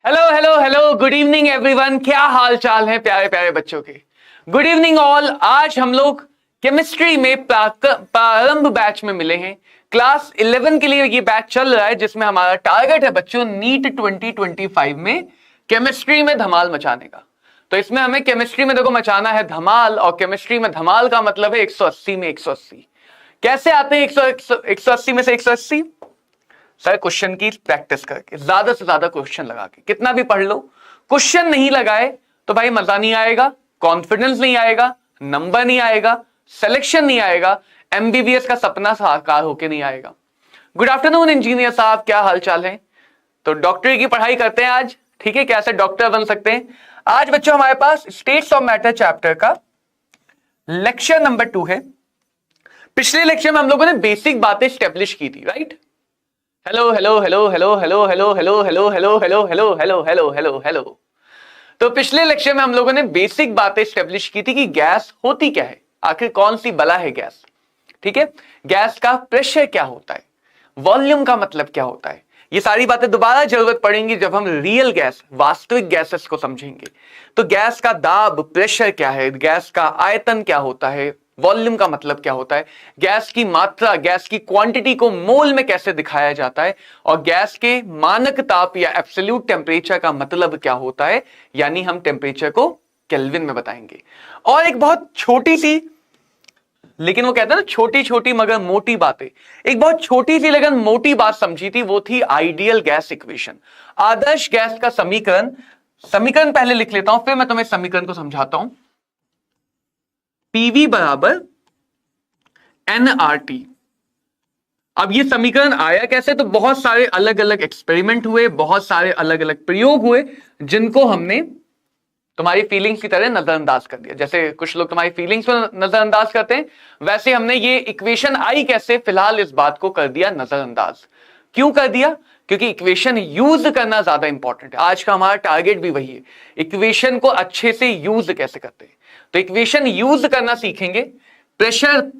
Hello hello hello, good evening everyone. क्या हाल चाल है प्यारे प्यारे बच्चों के। Good evening all. आज हम लोग केमिस्ट्री में प्रारंभ बैच में मिले हैं। क्लास 11 के लिए ये बैच चल रहा है जिसमें हमारा टारगेट है बच्चों नीट 2025 में केमिस्ट्री में धमाल मचाने का। तो इसमें हमें केमिस्ट्री में देखो मचाना है धमाल, और केमिस्ट्री में धमाल का मतलब है 180 में 180। कैसे आते हैं 180 में से 180? सर क्वेश्चन की प्रैक्टिस करके, ज्यादा से ज्यादा क्वेश्चन लगा के, कितना भी पढ़ लो। क्वेश्चन नहीं लगाए तो भाई मजा नहीं आएगा, कॉन्फिडेंस नहीं आएगा, नंबर नहीं आएगा, सिलेक्शन नहीं आएगा, एमबीबीएस का सपना साकार होके नहीं आएगा। गुड आफ्टरनून इंजीनियर साहब, क्या हालचाल है? तो डॉक्टरी की पढ़ाई करते हैं आज, ठीक है? कैसे डॉक्टर बन सकते हैं आज बच्चों। हमारे पास स्टेट्स ऑफ मैटर चैप्टर का लेक्चर नंबर 2 है। पिछले लेक्चर में हम लोगों ने बेसिक बातें स्टेब्लिश की थी, right? Hello hello hello hello hello hello hello hello hello hello hello hello hello hello hello. तो पिछले लेक्चर में हम लोगों ने बेसिक बातें स्टेब्लिश की थी कि गैस होती क्या है, आखिर कौन सी बला है गैस, ठीक है? गैस का प्रेशर क्या होता है, वॉल्यूम का मतलब क्या होता है। ये सारी बातें दोबारा जरूरत पड़ेंगी जब हम रियल गैस, वास्तविक गैसेस को समझेंगे। तो गैस का दाब, प्रेशर क्या है, गैस का आयतन क्या होता है, वॉल्यूम का मतलब क्या होता है, गैस की मात्रा, गैस की क्वांटिटी को मोल में कैसे दिखाया जाता है, और गैस के मानक ताप या एब्सोल्यूट टेम्परेचर का मतलब क्या होता है, यानी हम टेम्परेचर को केल्विन में बताएंगे। और एक बहुत छोटी सी, लेकिन वो कहते हैं ना छोटी छोटी मगर मोटी बातें, एक बहुत छोटी सी लेकिन मोटी बात समझी थी, वो थी आइडियल गैस इक्वेशन, आदर्श गैस का समीकरण। समीकरण पहले लिख लेता हूं, फिर मैं तुम्हें समीकरण को समझाता हूं। पीवी बराबर NRT। अब ये समीकरण आया कैसे? तो बहुत सारे अलग अलग एक्सपेरिमेंट हुए, बहुत सारे अलग अलग प्रयोग हुए, जिनको हमने तुम्हारी फीलिंग्स की तरह नजरअंदाज कर दिया। जैसे कुछ लोग तुम्हारी फीलिंग्स पर नजरअंदाज करते हैं, वैसे हमने ये इक्वेशन आई कैसे, फिलहाल इस बात को कर दिया नजरअंदाज। क्यों कर दिया? क्योंकि इक्वेशन यूज करना ज्यादा इंपॉर्टेंट है। आज का हमारा टारगेट भी वही है, इक्वेशन को अच्छे से यूज कैसे करते हैं। तो इक्वेशन यूज करना सीखेंगे। Pressure,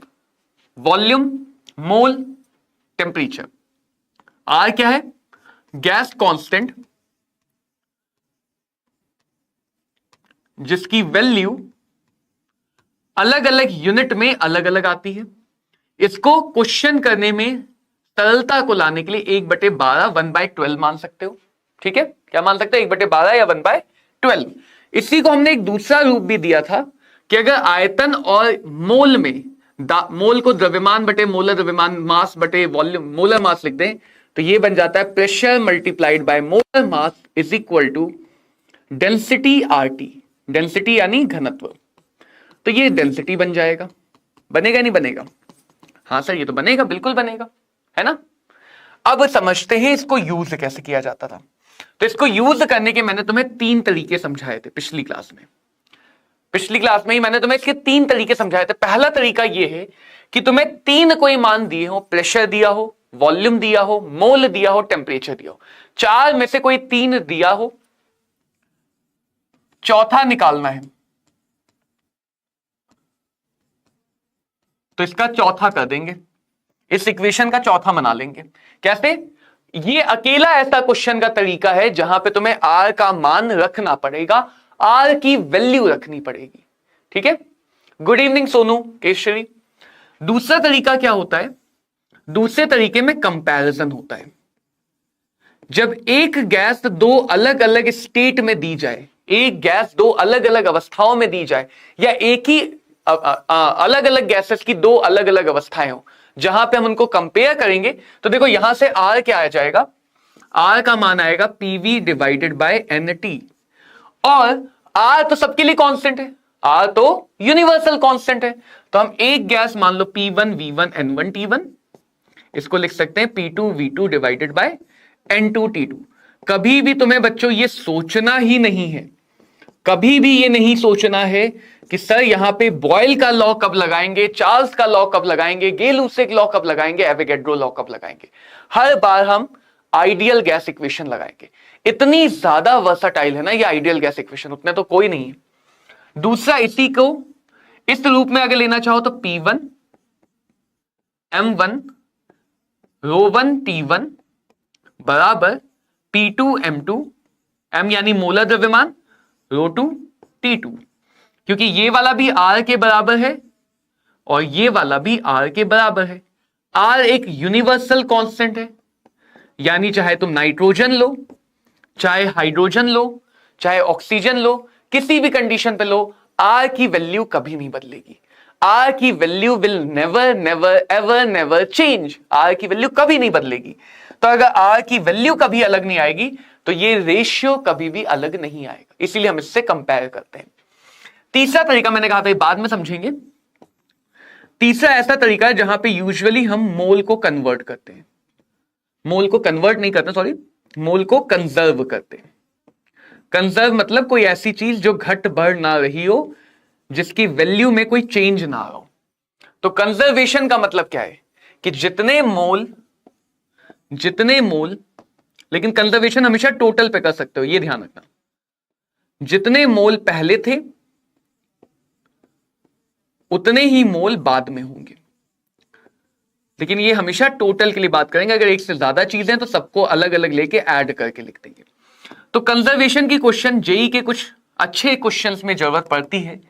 volume, mole, temperature. R क्या है? गैस कांस्टेंट, जिसकी वैल्यू अलग अलग यूनिट में अलग अलग आती है। इसको क्वेश्चन करने में सरलता को लाने के लिए 1/12 1/12 मान सकते हो, ठीक है? क्या मान सकते हो? 1/12 या 1/12। इसी को हमने एक दूसरा रूप भी दिया था कि अगर आयतन और मोल में, मोल को द्रव्यमान बटे मोलर द्रव्यमान, मास बटे वॉल्यूम मोलर मास लिख दें, तो ये बन जाता है pressure multiplied by molar mass is equal to density RT। Density यानी घनत्व। तो ये डेंसिटी बन जाएगा। बनेगा नहीं बनेगा? हाँ सर ये तो बनेगा, बिल्कुल बनेगा, है ना? अब समझते हैं इसको यूज कैसे किया जाता था। तो इसको यूज करने के मैंने तुम्हें 3 तरीके समझाए थे पिछली क्लास में। पिछली क्लास में ही मैंने तुम्हें इसके 3 तरीके समझाए थे। पहला तरीका यह है कि तुम्हें 3 कोई मान दिए हो, प्रेशर दिया हो, वॉल्यूम दिया हो, मोल दिया हो, टेम्परेचर दिया हो, 4 में से कोई 3 दिया हो, चौथा निकालना है। तो इसका चौथा कर देंगे, इस इक्वेशन का चौथा बना लेंगे। कैसे? ये अकेला ऐसा क्वेश्चन का तरीका है जहां पे तुम्हें R का मान रखना पड़ेगा, R की वैल्यू रखनी पड़ेगी, ठीक है? Good evening Sonu, Keshari. दूसरा तरीका क्या होता है? दूसरे तरीके में कंपैरिजन होता है। जब एक गैस 2 अलग अलग स्टेट में दी जाए, एक गैस 2 अलग अलग अवस्थाओं में दी जाए, या एक ही अलग अलग गैसेस की 2 अलग अलग अवस्थाएं हो, जहां पे हम उनको कंपेयर करेंगे, तो देखो यहां से R क्या आ जाएगा? R का मान आएगा PV डिवाइडेड बाय NT। और R तो सबके लिए कांस्टेंट है, R तो यूनिवर्सल कांस्टेंट है। तो हम एक गैस मान लो P1 V1 N1 T1, इसको लिख सकते हैं P2 V2 divided by N2 T2। कभी भी तुम्हें बच्चों ये सोचना ही नहीं है, कभी भी ये नहीं सोचना है कि सर यहां पे बॉयल का लॉ कब लगाएंगे, चार्ल्स का लॉ कब लगाएंगे, गेल-लुसेक लॉ कब लगाएंगे, एवोगैड्रो लॉ कब लगाएंगे। हर बार हम आइडियल गैस इक्वेशन लगाएंगे। इतनी ज्यादा वर्सटाइल है ना ये आइडियल गैस इक्वेशन, उतने तो कोई नहीं है। दूसरा, इसी को इस रूप में अगर लेना चाहो तो P1 M1 ρ1 T1 बराबर P2 M2 m यानी मोलर द्रव्यमान, ρ2 T2, क्योंकि ये वाला भी R के बराबर है और ये वाला भी R के बराबर है। R एक यूनिवर्सल कांस्टेंट है, यानी चाहे तुम नाइट्रोजन लो, चाहे हाइड्रोजन लो, चाहे ऑक्सीजन लो, किसी भी कंडीशन पे लो, R की वैल्यू कभी नहीं बदलेगी। R की value will never never ever never change. R की वैल्यू कभी नहीं बदलेगी। तो अगर R की वैल्यू कभी अलग नहीं आएगी तो ये रेशियो कभी भी अलग नहीं आएगा, इसीलिए हम इससे कंपेयर करते हैं। तीसरा तरीका मैंने कहा था बाद में समझेंगे। तीसरा ऐसा तरीका है जहां पे यूजुअली हम मोल को कन्वर्ट करते हैं। मोल को कन्वर्ट नहीं करते, सॉरी, मोल को कंजर्व करते हैं। कंजर्व मतलब कोई ऐसी चीज जो घट बढ़ ना रही हो, जिसकी वैल्यू में कोई चेंज ना हो। तो कंजर्वेशन का मतलब क्या है कि जितने मोल, लेकिन कंजर्वेशन हमेशा टोटल पे कर सकते हो, ये ध्यान रखना। जितने मोल पहले थे उतने ही मोल बाद में होंगे, लेकिन ये हमेशा टोटल के लिए बात करेंगे। अगर एक से ज्यादा चीजें तो सबको अलग अलग लेके ऐड करके लिख देंगे। तो कंजर्वेशन की क्वेश्चन जेई के कुछ अच्छे क्वेश्चंस में जरूरत पड़ती है।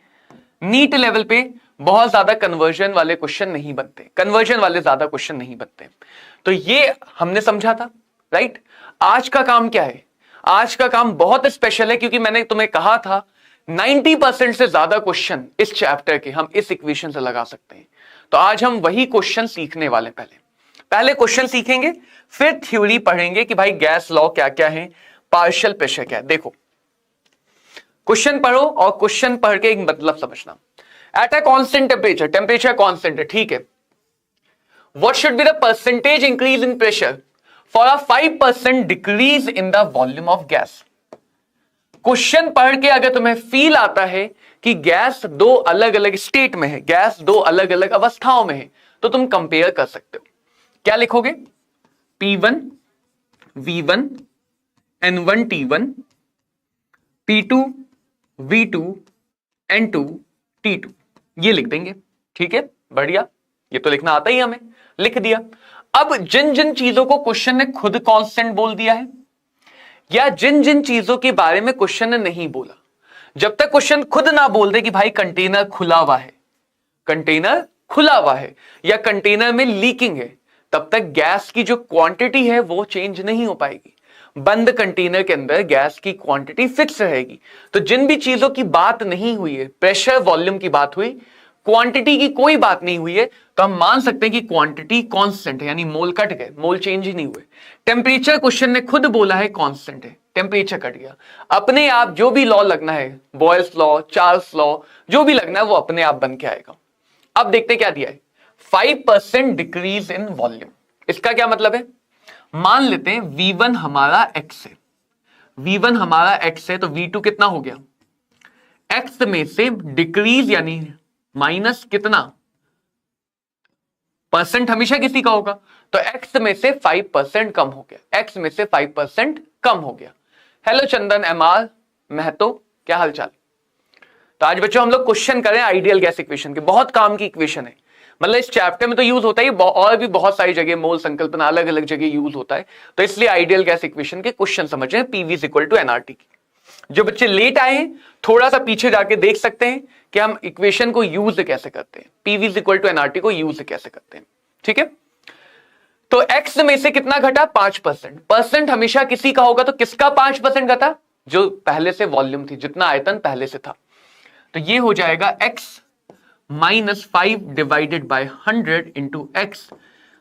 नीट लेवल पे बहुत ज्यादा कन्वर्जन वाले क्वेश्चन नहीं बनते, कन्वर्जन वाले ज्यादा क्वेश्चन नहीं बनते। तो ये हमने समझा था, राइट। आज का काम क्या है? आज का काम बहुत स्पेशल है, क्योंकि मैंने तुम्हें कहा था 90% से ज्यादा क्वेश्चन इस चैप्टर के हम इस इक्वेशन से लगा सकते हैं। तो आज हम वही क्वेश्चन सीखने वाले। पहले क्वेश्चन सीखेंगे, फिर थ्योरी पढ़ेंगे कि भाई गैस लॉ क्या क्या है, पार्शियल प्रेशर क्या है। देखो, क्वेश्चन पढ़ो और क्वेश्चन पढ़ के एक मतलब समझना। At a constant temperature, temperature constant है, ठीक है। What should be the percentage increase in pressure for a 5% decrease in the volume of gas. Question पढ़ के अगर तुम्हें फील आता है कि गैस दो अलग अलग स्टेट में है, गैस दो अलग अलग अवस्थाओं में है, तो तुम कंपेयर कर सकते हो। क्या लिखोगे? P1 V1 N1 T1, P2 V2 N2 T2, ये लिख देंगे, ठीक है, बढ़िया। ये तो लिखना आता ही हमें, लिख दिया। अब जिन जिन चीजों को क्वेश्चन ने खुद कांस्टेंट बोल दिया है, या जिन जिन चीजों के बारे में क्वेश्चन ने नहीं बोला, जब तक क्वेश्चन खुद ना बोल दे कि भाई कंटेनर खुला हुआ है, कंटेनर खुला हुआ है, या कंटेनर में लीकिंग है, तब तक गैस की जो क्वांटिटी है वो चेंज नहीं हो पाएगी। बंद कंटेनर के अंदर गैस की क्वांटिटी फिक्स रहेगी। तो जिन भी चीजों की बात नहीं हुई है, प्रेशर वॉल्यूम की बात हुई, क्वांटिटी की कोई बात नहीं हुई है, तो हम मान सकते हैं कि क्वांटिटी कांस्टेंट है, यानी मोल कट गए, मोल चेंज ही नहीं हुए। टेम्परेचर क्वेश्चन ने खुद बोला है कांस्टेंट है, टेम्परेचर कट गया। अपने आप जो भी लॉ लगना है, बॉयल्स लॉ, चार्ल्स लॉ, जो भी लगना है वो अपने आप बन के आएगा। अब देखते क्या दिया है, 5% डिक्रीज इन वॉल्यूम। इसका क्या मतलब है? मान लेते हैं V1 हमारा x है, V1 हमारा x है, तो V2 कितना हो गया? x में से डिक्रीज यानी माइनस कितना परसेंट, हमेशा किसी का होगा, तो x में से 5% कम हो गया, x में से 5% कम हो गया। हेलो चंदन, MR महतो, क्या हालचाल? तो आज बच्चों हम लोग क्वेश्चन करें आइडियल गैस इक्वेशन के। बहुत काम की इक्वेशन है, मतलब इस चैप्टर में तो यूज होता है, और भी बहुत सारी जगह मोल संकल्पना अलग अलग जगह यूज होता है। तो इसलिए आइडियल गैस इक्वेशन के क्वेश्चन समझ रहे हैं, PV = nRT की। जो बच्चे लेट आए हैं थोड़ा सा पीछे जाके देख सकते हैं कि हम इक्वेशन को यूज कैसे करते हैं, PV = nRT को यूज कैसे करते हैं, ठीक है। तो x में से कितना घटा? 5%। परसेंट हमेशा किसी का होगा, तो किसका 5% घटा? जो पहले से वॉल्यूम थी, जितना आयतन पहले से था। तो ये हो जाएगा x -5 divided by 100 into x।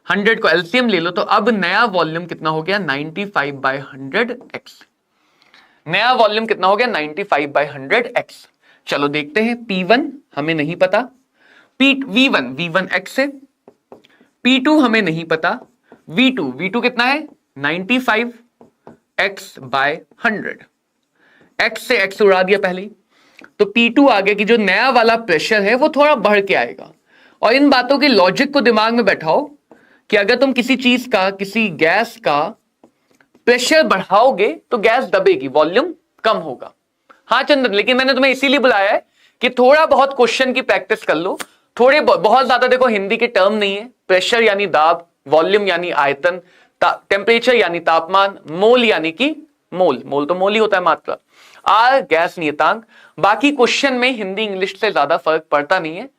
100 को एलसीएम ले लो, तो अब नया वॉल्यूम कितना हो गया? 95/100x। नया वॉल्यूम कितना हो गया? 95/100x। चलो देखते हैं। P1 हमें नहीं पता, V1 x है, P2 हमें नहीं पता, V2 कितना है? 95x/100। x से x उड़ा दिया पहले ही, तो P2 आगे की जो नया वाला प्रेशर है वो थोड़ा बढ़ के आएगा। और इन बातों के लॉजिक को दिमाग में बैठाओ कि अगर तुम किसी चीज का, किसी गैस का प्रेशर बढ़ाओगे तो गैस दबेगी, वॉल्यूम कम होगा। हाँ चंदन, लेकिन मैंने तुम्हें इसीलिए बुलाया है कि थोड़ा बहुत क्वेश्चन की प्रैक्टिस कर लो। थोड़े बहुत ज्यादा देखो, हिंदी के टर्म नहीं है। प्रेशर यानी दाब, वॉल्यूम यानी आयतन, टेम्परेचर यानी तापमान, मोल यानी कि मोल, मोल तो मोल ही होता है मात्रा। आर गैस नियतांक। बाकी क्वेश्चन में हिंदी इंग्लिश से ज्यादा फर्क पड़ता नहीं है,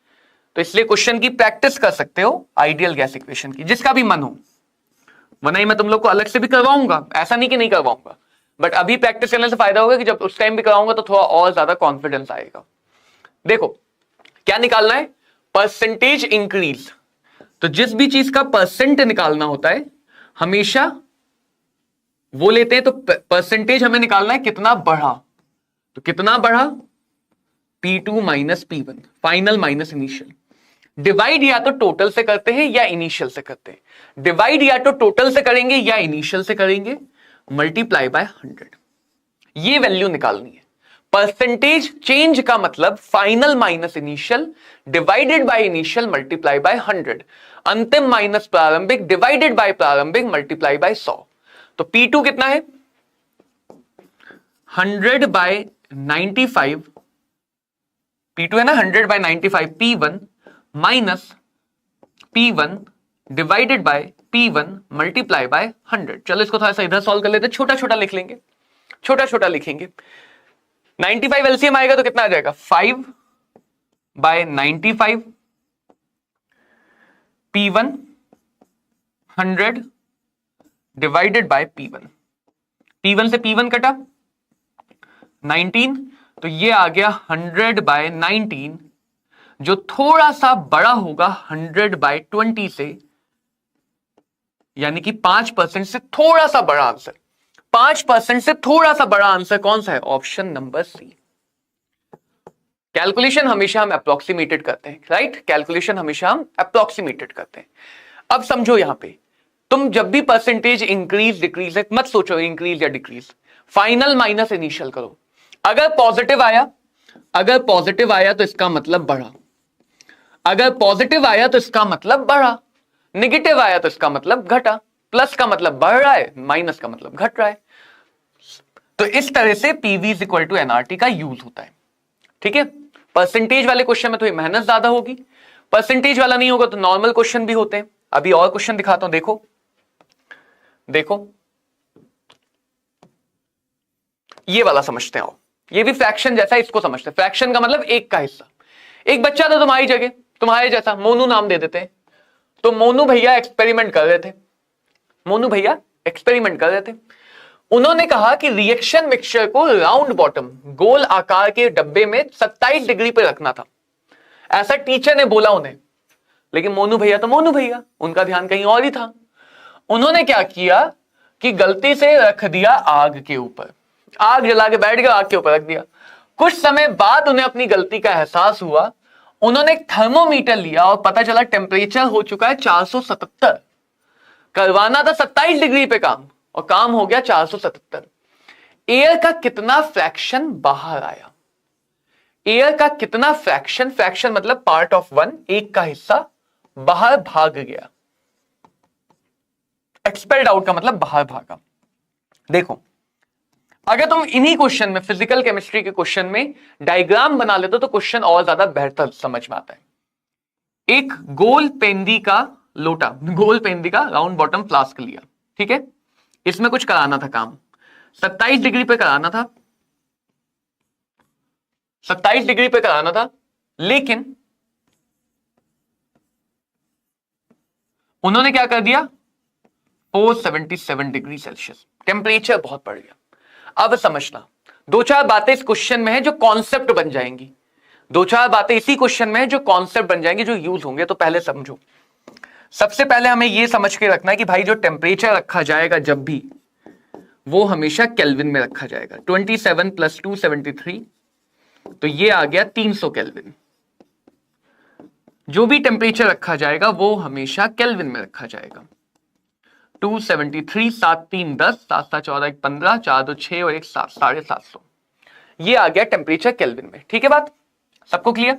तो इसलिए क्वेश्चन की प्रैक्टिस कर सकते हो आइडियल गैस इक्वेशन की, जिसका भी मन हो। वरना ही मैं तुम लोग को अलग से भी करवाऊंगा, ऐसा नहीं कि नहीं करवाऊंगा, बट अभी प्रैक्टिस करने से फायदा होगा कि जब उस टाइम भी कराऊंगा तो थोड़ा और ज्यादा कॉन्फिडेंस आएगा। देखो क्या निकालना है, परसेंटेज इंक्रीज। तो जिस भी चीज का परसेंट निकालना होता है हमेशा वो लेते हैं, तो परसेंटेज हमें निकालना है कितना बढ़ा, तो कितना बढ़ा P2 minus P1, final minus initial. Divide या तो टोटल से करते हैं या इनिशियल से करते हैं। डिवाइड या तो टोटल से करेंगे या इनिशियल से करेंगे, मल्टीप्लाई बाय 100, ये वैल्यू निकालनी है। परसेंटेज चेंज का मतलब final minus initial divided by initial multiply by 100, अंतिम माइनस प्रारंभिक डिवाइडेड बाय प्रारंभिक मल्टीप्लाई बाय 100। तो P2 कितना है 100 बाय 95, P2 है ना 100 by 95, P1 minus P1 divided by P1 multiply by 100। चलो इसको थोड़ा सा इधर सॉल्व कर लेते, छोटा छोटा लिख लेंगे, छोटा छोटा लिखेंगे। 95 एलसीएम आएगा तो कितना आ जाएगा 5 bye 95, P1 100 divided by P1, P1 से P1 कटा 19, तो ये आ गया 100 बाय 19, जो थोड़ा सा बड़ा होगा 100 बाय 20 से, यानी कि 5% से थोड़ा सा बड़ा आंसर। 5% से थोड़ा सा बड़ा आंसर कौन सा है, ऑप्शन नंबर सी। कैलकुलेशन हमेशा हम अप्रोक्सीमेटेड करते हैं, राइट, कैलकुलेशन हमेशा हम अप्रोक्सीमेटेड करते हैं। अब समझो यहां पे तुम जब भी परसेंटेज इंक्रीज डिक्रीज है मत सोचो इंक्रीज या डिक्रीज, फाइनल माइनस इनिशियल करो। अगर पॉजिटिव आया, अगर पॉजिटिव आया तो इसका मतलब बढ़ा, अगर पॉजिटिव आया तो इसका मतलब बढ़ा, नेगेटिव आया तो इसका मतलब घटा, प्लस का मतलब बढ़ रहा है, माइनस का मतलब घट रहा है। तो इस तरह से PV is equal to NRT का यूज होता है, ठीक है। परसेंटेज वाले क्वेश्चन में थोड़ी मेहनत ज्यादा होगी, परसेंटेज वाला नहीं होगा तो नॉर्मल क्वेश्चन भी होते हैं। अभी और क्वेश्चन दिखाता हूं, देखो देखो ये वाला समझते हैं, ये भी फ्रैक्शन जैसा, इसको समझते हैं। फ्रैक्शन का मतलब एक का हिस्सा। एक बच्चा था तुम्हारी जगह, तुम्हारे जैसा, मोनू नाम दे देते हैं। तो मोनू भैया एक्सपेरिमेंट कर रहे थे, मोनू भैया एक्सपेरिमेंट कर रहे थे। उन्होंने कहा कि रिएक्शन मिक्सचर को राउंड बॉटम गोल आकार के डब्बे में 27 डिग्री पे रखना था, ऐसा टीचर ने बोला उन्हें। लेकिन मोनू भैया तो मोनू भैया, उनका ध्यान कहीं और ही था। उन्होंने क्या किया कि गलती से रख दिया आग के ऊपर, आग जला के बैठ गया, आग के ऊपर रख दिया। कुछ समय बाद उन्हें अपनी गलती का एहसास हुआ। उन्होंने एक थर्मोमीटर लिया और पता चला टेम्परेचर हो चुका है 477, करवाना था 27 डिग्री पे काम, और काम हो गया 477। एयर का कितना फ्रैक्शन बाहर आया, एयर का कितना फ्रैक्शन, फ्रैक्शन मतलब पार्ट ऑफ वन, एक का हिस्सा बाहर भाग गया। एक्सपेल्ड आउट का मतलब बाहर भागा। देखो अगर तुम इन्हीं क्वेश्चन में, फिजिकल केमिस्ट्री के क्वेश्चन में डायग्राम बना लेते तो क्वेश्चन और ज्यादा बेहतर समझ में आता है। एक गोल पेंदी का लोटा, गोल पेंदी का राउंड बॉटम फ्लास्क लिया, ठीक है। इसमें कुछ कराना था काम, 27 डिग्री पे कराना था, 27 डिग्री पे कराना था, लेकिन उन्होंने क्या कर दिया 477 डिग्री सेल्सियस, टेम्परेचर बहुत बढ़ गया। अब समझना, दो चार बातें इस क्वेश्चन में है जो कॉन्सेप्ट बन जाएंगी, दो चार बातें इसी क्वेश्चन में है जो कॉन्सेप्ट बन जाएंगे, जो यूज होंगे। तो पहले समझो, सबसे पहले हमें यह समझ के रखना है कि भाई जो टेम्परेचर रखा जाएगा जब भी, वो हमेशा केल्विन में रखा जाएगा। 27 + 2 73, तो ये आ गया 300 केल्विन। जो भी टेम्परेचर रखा जाएगा वो हमेशा केल्विन में रखा जाएगा। 273, 7 3 10, 7 7 14 1 15, 4 2 6 और 1 7, 750, ये आ गया टेम्परेचर केल्विन में। ठीक है, बात सबको क्लियर?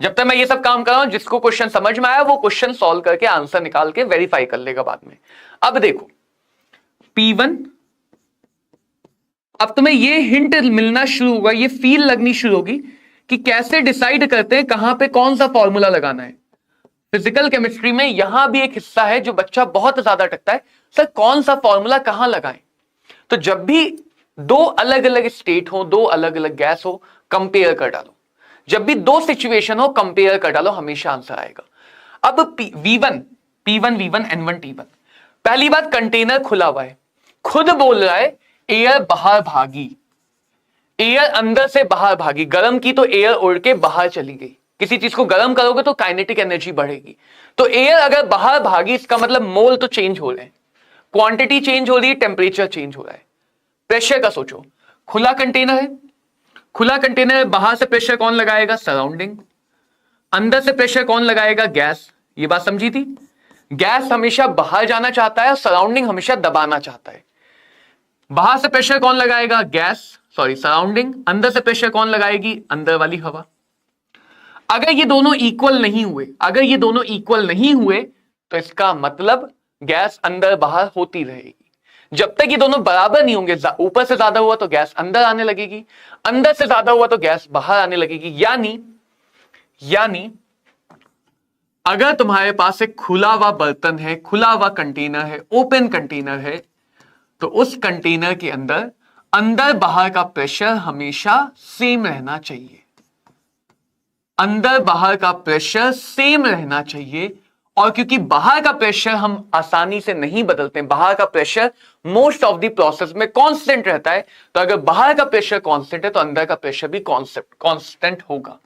जब तक मैं ये सब काम कर रहा हूं, जिसको क्वेश्चन समझ में आया वो क्वेश्चन सॉल्व करके आंसर निकाल के वेरीफाई कर लेगा बाद में। अब देखो P1, अब तुम्हें ये हिंट मिलना शुरू होगा, ये फील लगनी शुरू होगी कि कैसे डिसाइड करते हैं कहां पे कौन सा फॉर्मूला लगाना है। फिजिकल केमिस्ट्री में यहां भी एक हिस्सा है जो बच्चा बहुत ज्यादा अटकता है, सर कौन सा फॉर्मूला कहां लगाएं। तो जब भी दो अलग अलग स्टेट हो, दो अलग अलग गैस हो, कंपेयर कर डालो। जब भी दो सिचुएशन हो कंपेयर कर डालो, हमेशा आंसर आएगा। अब V1 P1 V1 N1 T1। पहली बात, कंटेनर खुला हुआ है, खुद बोल रहा है एयर बाहर भागी, एयर अंदर से बाहर भागी। गर्म की तो एयर उड़ के बाहर चली गई। किसी चीज को गर्म करोगे तो काइनेटिक एनर्जी बढ़ेगी। तो एयर अगर बाहर भागी, इसका मतलब मोल तो चेंज हो रहे हैं, क्वांटिटी चेंज हो रही है, टेम्परेचर चेंज हो रहा है। प्रेशर का सोचो, खुला कंटेनर है, खुला कंटेनर बाहर से प्रेशर कौन लगाएगा? सराउंडिंग। अंदर से प्रेशर कौन लगाएगा? गैस। ये बात समझी थी? गैस हमेशा बाहर जाना चाहता है और सराउंडिंग हमेशा दबाना चाहता है। बाहर से प्रेशर कौन लगाएगा? Gas, sorry surrounding. अंदर से प्रेशर कौन लगाएगी? अंदर वाली हवा। अगर ये दोनों इक्वल नहीं हुए, अगर ये दोनों इक्वल नहीं हुए तो इसका मतलब गैस अंदर बाहर होती रहेगी। जब तक ये दोनों बराबर नहीं होंगे, ऊपर से ज्यादा हुआ तो गैस अंदर आने लगेगी, अंदर से ज्यादा हुआ तो गैस बाहर आने लगेगी। यानी अगर तुम्हारे पास एक खुला हुआ बर्तन है, खुला हुआ कंटेनर है, ओपन कंटेनर है, तो उस कंटेनर के अंदर अंदर बाहर का प्रेशर हमेशा सेम रहना चाहिए। अंदर बाहर का प्रेशर सेम रहना चाहिए। और क्योंकि बाहर का प्रेशर हम आसानी से नहीं बदलते, बाहर का pressure most of the process में कांस्टेंट रहता है, तो अगर बाहर का प्रेशर कांस्टेंट है तो अंदर का प्रेशर भी कांस्टेंट होगा।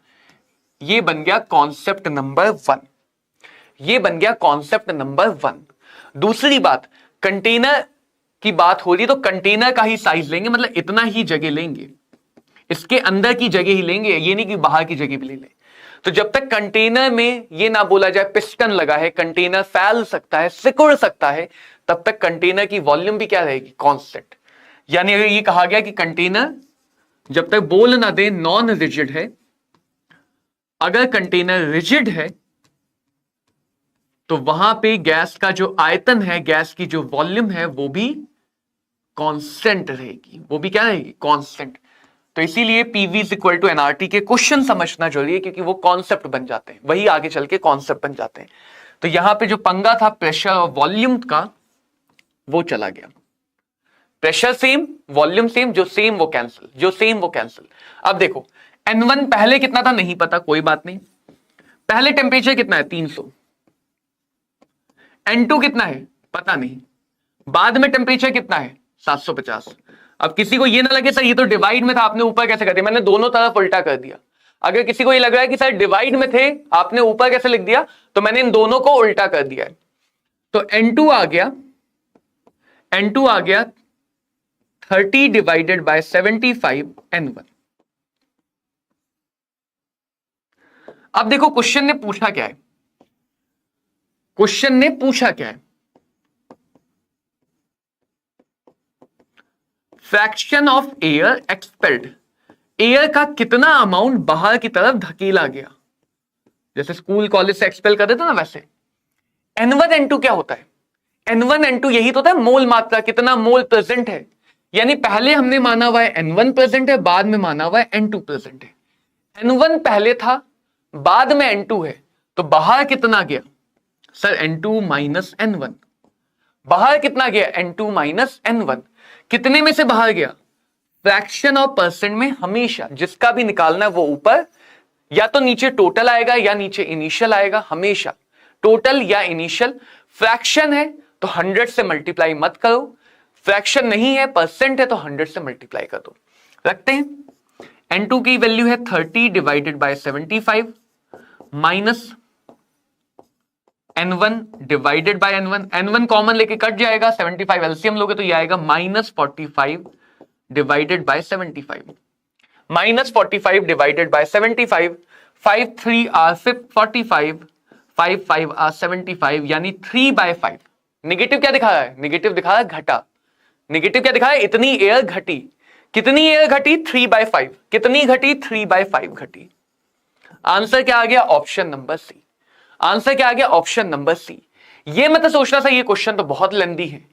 ये बन गया कॉन्सेप्ट नंबर 1। ये बन गया कॉन्सेप्ट नंबर 1। दूसरी बात, कंटेनर की बात हो रही तो कंटेनर का ही साइज लेंगे, मतलब इतना ही जगह लेंगे, इसके अंदर की जगह ही लेंगे, ये नहीं कि बाहर की जगह भी ले लें। तो जब तक कंटेनर में ये ना बोला जाए पिस्टन लगा है, कंटेनर फैल सकता है, सिकुड़ सकता है, तब तक कंटेनर की वॉल्यूम भी क्या रहेगी? कांस्टेंट। यानी अगर ये कहा गया कि कंटेनर जब तक बोल ना दे नॉन रिजिड है, अगर कंटेनर रिजिड है तो वहां पे गैस का जो आयतन है, गैस की जो वॉल्यूम है, वो भी कांस्टेंट रहेगी। वो भी क्या रहेगी? कांस्टेंट। तो इसीलिए PV is equal to NRT के क्वेश्चन समझना जरूरी है, क्योंकि वो कॉन्सेप्ट बन जाते हैं, वही आगे चल के कॉन्सेप्ट बन जाते हैं। तो यहां पे जो पंगा था प्रेशर और वॉल्यूम का, वो चला गया। प्रेशर सेम, वॉल्यूम सेम, जो सेम वो कैंसिल, जो सेम वो कैंसिल। अब देखो N1 पहले कितना था नहीं पता, कोई बात नहीं। पहले टेम्परेचर कितना है? 300। N2 कितना है? पता नहीं। बाद में टेम्परेचर कितना है? 750। अब किसी को ये ना लगे सर ये तो डिवाइड में था, आपने ऊपर कैसे कर दिया? मैंने दोनों तरफ उल्टा कर दिया। अगर किसी को ये लग रहा है कि सर डिवाइड में थे, आपने ऊपर कैसे लिख दिया, तो मैंने इन दोनों को उल्टा कर दिया है। तो N2 आ गया, N2 आ गया 30 डिवाइडेड बाय 75 N1। अब देखो क्वेश्चन ने पूछा क्या है, क्वेश्चन ने पूछा क्या है? Fraction of air expelled, air का कितना अमाउंट बाहर की तरफ धकेला गया, जैसे स्कूल कॉलेज से एक्सपेल कर देते ना वैसे। N1 N2 क्या होता है? N1 N2 यही तो होता है मोल मात्रा, कितना मोल प्रेजेंट है। यानी पहले हमने माना हुआ है N1 प्रेजेंट है, बाद में माना हुआ है N2 प्रेजेंट है। N1 पहले था, बाद में N2 है, तो बाहर कितना गया सर? N2 minus N1। बाहर कितना गया? N2 minus N1। कितने में से बाहर गया? फ्रैक्शन ऑफ परसेंट में। हमेशा जिसका भी निकालना है वो ऊपर या तो नीचे टोटल आएगा या नीचे इनिशियल आएगा, हमेशा टोटल या इनिशियल। फ्रैक्शन है तो 100 से मल्टीप्लाई मत करो, फ्रैक्शन नहीं है परसेंट है तो 100 से मल्टीप्लाई कर दो। रखते हैं, N2 की वैल्यू है 30 divided by 75 minus N1 divided by N1। N1 common लेके कट जाएगा, 75 एलसीएम लोगे तो ये आएगा minus 45 divided by 75। Minus 45 divided by 75, 5 3 are 45, 5 5 are 75, यानी 3/5। निगेटिव क्या दिखा रहा है? निगेटिव दिखा रहा है घटा। निगेटिव क्या दिखा है? इतनी एयर घटी। कितनी एयर घटी? 3/5। कितनी घटी? 3/5 घटी। आंसर क्या आ गया? ऑप्शन नंबर सी। आंसर क्या आ गया? Option number C. ये मत सोचना सर ये क्वेश्चन तो बहुत लेंदी है,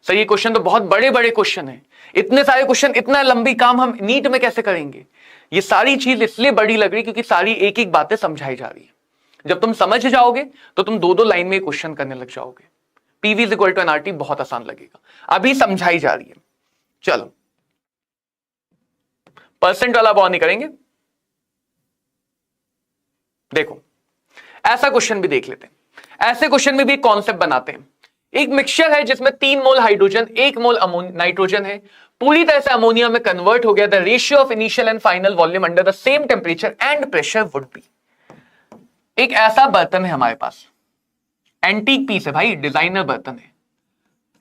सर ये क्वेश्चन तो बहुत बड़े बड़े क्वेश्चन है, इतने सारे क्वेश्चन, इतना लंबी काम हम नीट में कैसे करेंगे। ये सारी चीज इसलिए बड़ी लग रही क्योंकि सारी एक एक बातें समझाई जा रही है। जब तुम समझ जाओगे तो तुम दो दो लाइन में क्वेश्चन करने लग जाओगे। PV is equal to NRT बहुत आसान लगेगा, अभी समझाई जा रही है। चलो परसेंट वाला बहुत नहीं करेंगे। देखो ऐसा क्वेश्चन भी देख लेते हैं। ऐसे क्वेश्चन में भी कॉन्सेप्ट बनाते हैं। एक मिक्सचर है जिसमें 3 मोल हाइड्रोजन 1 मोल नाइट्रोजन है, पूरी तरह से अमोनिया में कन्वर्ट हो गया। The ratio of initial and final volume under the same temperature and pressure would be. एक ऐसा बर्तन है हमारे पास, एंटीक पीस है भाई, डिजाइनर बर्तन है।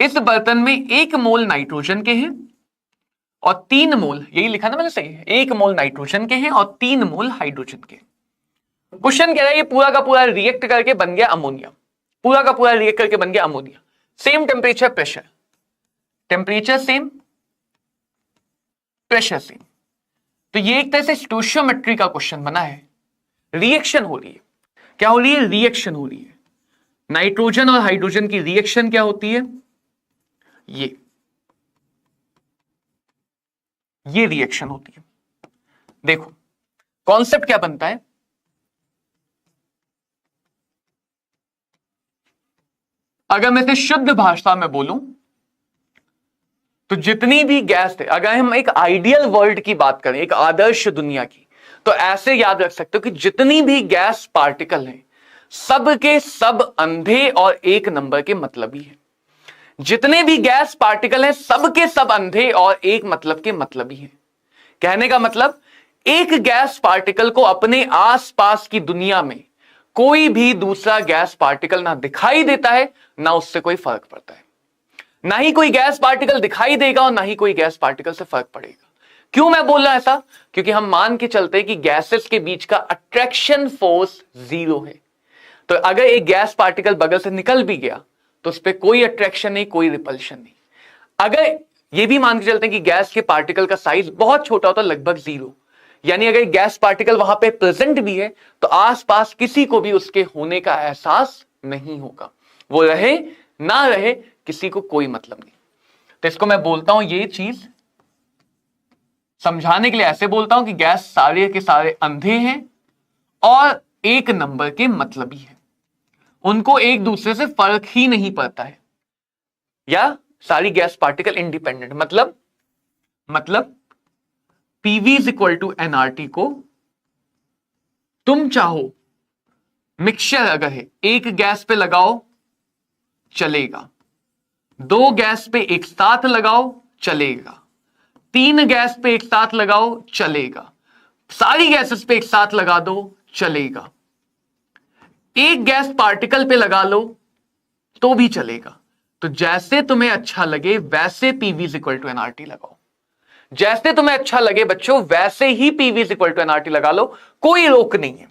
इस बर्तन में 1 मोल नाइट्रोजन के हैं और 3 मोल, यही लिखा ना मैंने सही है, 1 मोल नाइट्रोजन के हैं और 3 मोल हाइड्रोजन के। क्वेश्चन कह रहा है ये पूरा का पूरा रिएक्ट करके बन गया अमोनिया, पूरा का पूरा रिएक्ट करके बन गया ammonia. Same temperature pressure, temperature same, pressure same. तो ये एक तरह से स्टोइचियोमेट्री का क्वेश्चन बना है। रिएक्शन हो रही है, क्या हो रही है? रिएक्शन हो रही है। नाइट्रोजन और हाइड्रोजन की रिएक्शन क्या होती है? ये रिएक्शन होती है। देखो कॉन्सेप्ट क्या बनता है, अगर मैं इसे शुद्ध भाषा में बोलूं तो जितनी भी गैस है, अगर हम एक आइडियल वर्ल्ड की बात करें, एक आदर्श दुनिया की, तो ऐसे याद रख सकते हो कि जितनी भी गैस पार्टिकल हैं सब के सब अंधे और एक नंबर के मतलबी हैं। जितने भी गैस पार्टिकल हैं सब के सब अंधे और एक मतलब के मतलबी हैं। कहने का मतलब एक गैस पार्टिकल को अपने आसपास की दुनिया में कोई भी दूसरा गैस पार्टिकल ना दिखाई देता है, ना उससे कोई फर्क पड़ता है। ना ही कोई गैस पार्टिकल दिखाई देगा और ना ही कोई गैस पार्टिकल से फर्क पड़ेगा। क्यों मैं बोल रहा ऐसा? क्योंकि हम मान के चलते हैं कि गैसेस के बीच का अट्रैक्शन फोर्स 0 है। तो अगर एक गैस पार्टिकल बगल से निकल भी गया तो उस पर कोई अट्रैक्शन नहीं, कोई रिपल्शन नहीं। अगर ये भी मान के चलते हैं कि गैस के पार्टिकल का साइज बहुत छोटा होता है, लगभग 0, यानी अगर गैस पार्टिकल वहां पे प्रेजेंट भी है तो आसपास किसी को भी उसके होने का एहसास नहीं होगा। वो रहे ना रहे किसी को कोई मतलब नहीं। तो इसको मैं बोलता हूं, ये चीज समझाने के लिए ऐसे बोलता हूं कि गैस सारे के सारे अंधे हैं और एक नंबर के मतलबी हैं, उनको एक दूसरे से फर्क ही नहीं पड़ता है। या सारी गैस पार्टिकल इंडिपेंडेंट, मतलब PV is equal to NRT को तुम चाहो मिक्सचर अगर है, एक गैस पे लगाओ चलेगा, 2 गैस पे एक साथ लगाओ चलेगा, 3 गैस पे एक साथ लगाओ चलेगा, सारी गैसेस पे एक साथ लगा दो चलेगा, एक गैस पार्टिकल पे लगा लो तो भी चलेगा। तो जैसे तुम्हें अच्छा लगे वैसे PV is equal to NRT लगाओ। जैसे तुम्हें अच्छा लगे बच्चों वैसे ही PV is equal to NRT लगा लो, कोई रोक नहीं है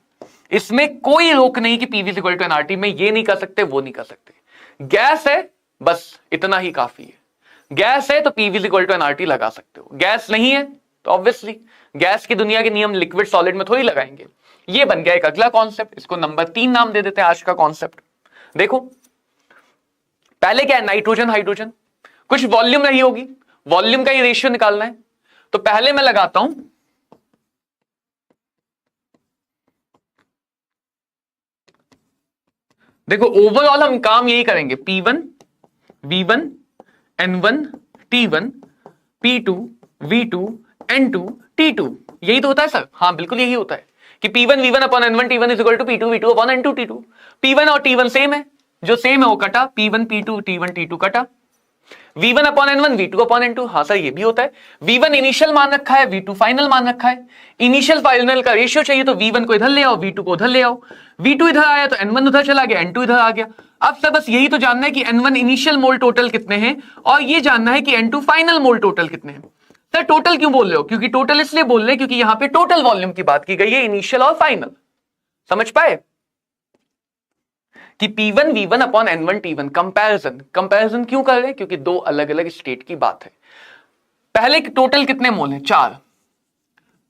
इसमें, कोई रोक नहीं कि PV is equal to NRT में ये नहीं कर सकते वो नहीं कर सकते। गैस है बस इतना ही काफी है। गैस है तो PV is equal to NRT लगा सकते हो, गैस नहीं है तो ऑब्वियसली गैस की दुनिया के नियम लिक्विड सॉलिड में थोड़ी लगाएंगे। ये बन गया एक अगला कॉन्सेप्ट, इसको नंबर 3 नाम दे देते हैं आज का कॉन्सेप्ट। देखो पहले क्या है, नाइट्रोजन हाइड्रोजन, कुछ वॉल्यूम नहीं होगी, वॉल्यूम का ही रेशियो निकालना है। तो पहले मैं लगाता हूं देखो ओवरऑल हम काम यही करेंगे, P1 V1 N1 T1 P2 V2 N2 T2, यही तो होता है सर। हाँ बिल्कुल यही होता है कि P1 V1 upon N1 T1 is equal to P2 V2 upon N2 T2। P1 और T1 सेम है, जो सेम है वो कटा, P1 P2 T1 T2 कटा, V1 upon N1 V2 upon N2। हाँ सर ये भी होता है, V1 इनिशियल मान रखा है, V2 फाइनल मान रखा है। इनिशियल फाइनल का रेशियो चाहिए तो V1 को इधर ले आओ, V2 को उधर ले आओ, V2 इधर आया तो N1 उधर चला गया, N2 इधर आ गया। अब सर बस यही तो जानना है कि N1 इनिशियल मोल टोटल कितने हैं और ये जानना है कि N2 फाइनल मोल टोटल कितने हैं। सर टोटल क्यों बोल रहे हो? क्योंकि टोटल इसलिए बोल रहे हैं क्योंकि यहां पे टोटल वॉल्यूम की बात की गई है, इनिशियल और फाइनल। समझ पाए कि P1 V1 upon N1 T1 comparison क्यों कर रहे हैं? क्योंकि 2 अलग अलग स्टेट की बात है। पहले टोटल कितने मोल हैं? 4।